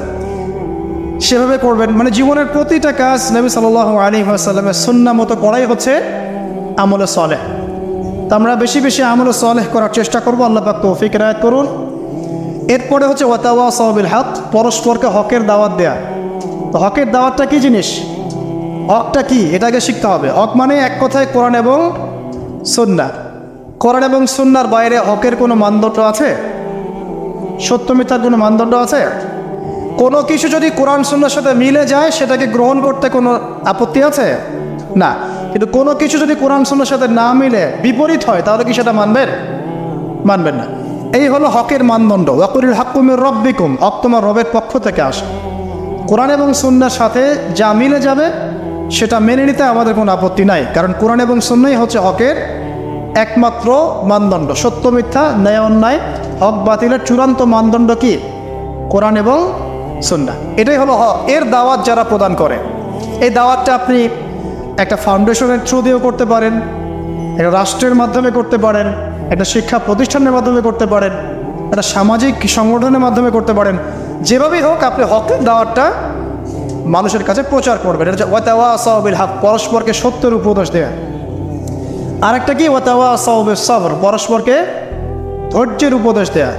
সেভাবে করবেন। মানে জীবনের প্রতিটা কাজ নবী সাল্লাল্লাহু আলাইহি ওয়াসাল্লামের সুন্নাহ মতো করাই হচ্ছে আমলে সালেহ। তো আমরা বেশি বেশি আমল সালেহ করার চেষ্টা করবো। আল্লাহ পাক তৌফিক ইনায়াত করুন। এরপরে হচ্ছে ওয়াতাওয়াসাউ বিল হক, পরস্পরকে হকের দাওয়াত দেয়া। তো হকের দাওয়াতটা কী জিনিস, হকটা কি, এটাকে শিখতে হবে। হক মানে এক কথায় কোরআন এবং সুন্নাহ। কোরআন এবং সুন্নাহর বাইরে হকের কোনো মানদণ্ড আছে? সত্য মিথ্যার কোনো মানদণ্ড আছে? কোনো কিছু যদি কোরআন সুন্নাহর সাথে মিলে যায় সেটাকে গ্রহণ করতে কোনো আপত্তি আছে? না। কিন্তু কোনো কিছু যদি কোরআন সুন্নাহর সাথে না মিলে বিপরীত হয় তাহলে কি সেটা মানবেন? মানবেন না। এই হলো হকের মানদণ্ড। ওয়াকুলিল হাক্কু মির রাব্বিকুম, হক তোমার রবের পক্ষ থেকে আসে। কোরআন এবং সুন্নাহর সাথে যা মিলে যাবে সেটা মেনে নিতে আমাদের কোনো আপত্তি নাই, কারণ কোরআন এবং সুন্নাহই হচ্ছে হকের একমাত্র মানদণ্ড। সত্য মিথ্যা, ন্যায় অন্যায়, হক বাতিলের চূড়ান্ত মানদণ্ড কি? কোরআন এবং সুন্নাহ। এটাই হলো হক। এর দাওয়াত যারা প্রদান করে, এই দাওয়াতটা আপনি একটা ফাউন্ডেশনের থ্রু দিয়েও করতে পারেন, একটা রাষ্ট্রের মাধ্যমে করতে পারেন, একটা শিক্ষা প্রতিষ্ঠানের মাধ্যমে করতে পারেন, একটা সামাজিক সংগঠনের মাধ্যমে করতে পারেন। যেভাবেই হোক আপনি হকের দাওয়াতটা মানুষের কাছে প্রচার করবেন। এটা হচ্ছে ওয়াতাওয়াসাউ বিল হক, পরস্পরকে সত্যের উপদেশ দেয়া। আরেকটা কি? ওয়াতাওয়াসাউ বিস সবর, পরস্পরকে ধৈর্যের উপদেশ দেয়া।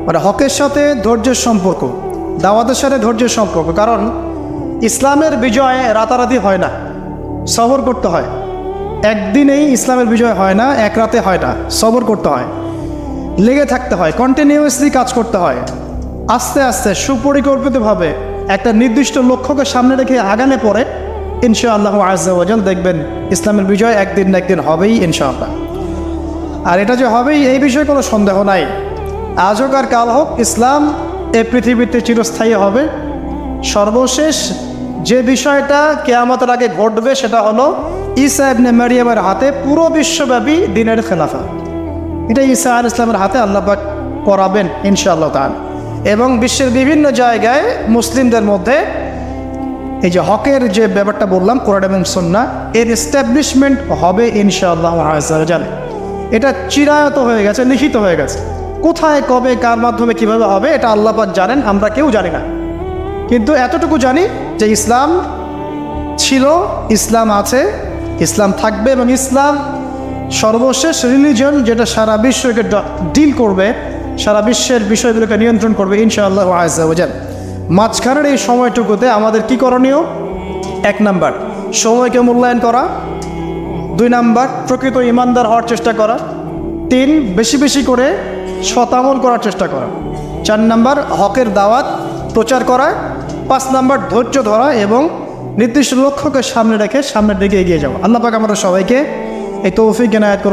মানে হকের সাথে ধৈর্যের সম্পর্ক, দাওয়াতের সাথে ধৈর্যের সম্পর্ক। কারণ ইসলামের বিজয় রাতারাতি হয় না, সবর করতে হয়। একদিনেই ইসলামের বিজয় হয় না, এক রাতে হয় না, সবর করতে হয়, লেগে থাকতে হয়, কন্টিনিউয়াসলি কাজ করতে হয়। আস্তে আস্তে সুপরিকল্পিতভাবে একটা নির্দিষ্ট লক্ষ্যকে সামনে রেখে আগানে পরে ইনশাআল্লাহ আজ্জা ওয়া জাল দেখবেন ইসলামের বিজয় একদিন না একদিন হবেই ইনশাআল্লাহ। আর এটা যে হবেই এই বিষয়ে কোনো সন্দেহ নাই। আজ হোক আর কাল হোক, ইসলাম এই পৃথিবীতে চিরস্থায়ী হবে। সর্বশেষ যে বিষয়টা কিয়ামতের আগে ঘটবে সেটা হলো ঈসা ইবনে মারিয়ামের হাতে পুরো বিশ্বব্যাপী দ্বীনের খেলাফা। এটা ঈসা আলাইহিস সালামের হাতে আল্লাহ পাক করাবেন ইনশাআল্লাহ তাআলা। এবং বিশ্বের বিভিন্ন জায়গায় মুসলিমদের মধ্যে এই যে হকের যে ব্যাপারটা বললাম, কোরআন এবং সুন্নাহ, এর এস্টাবলিশমেন্ট হবে ইনশাআল্লাহ আজ্জা ওয়া জাল। এটা চিরায়ত হয়ে গেছে, লিখিত হয়ে গেছে। কোথায়, কবে, কার মাধ্যমে, কিভাবে হবে এটা আল্লাহ পাক জানেন, আমরা কেউ জানি না। কিন্তু এতটুকু জানি যে ইসলাম ছিল, ইসলাম আছে, ইসলাম থাকবে, এবং ইসলাম সর্বশেষ রিলিজন যেটা সারা বিশ্বকে ডিল করবে, সারা বিশ্বের বিষয়গুলোকে নিয়ন্ত্রণ করবে ইনশাআল্লাহ আজ্জা ওয়া জাল। মাঝখানের এই সময়টুকুতে আমাদের কি করণীয়? 1 নাম্বার, সময়কে মূল্যায়ন করা। 2 নাম্বার, প্রকৃত ইমানদার হওয়ার চেষ্টা করা। 3, বেশি বেশি করে শতামল করার চেষ্টা করা। 4 নাম্বার, হকের দাওয়াত প্রচার করা। 5 নাম্বার, ধৈর্য ধরা এবং নির্দিষ্ট লক্ষ্যকে সামনে রেখে সামনের দিকে এগিয়ে যাওয়া। আল্লাহ পাক আমাদের সবাইকে এই তৌফিক ইনায়াত করুন।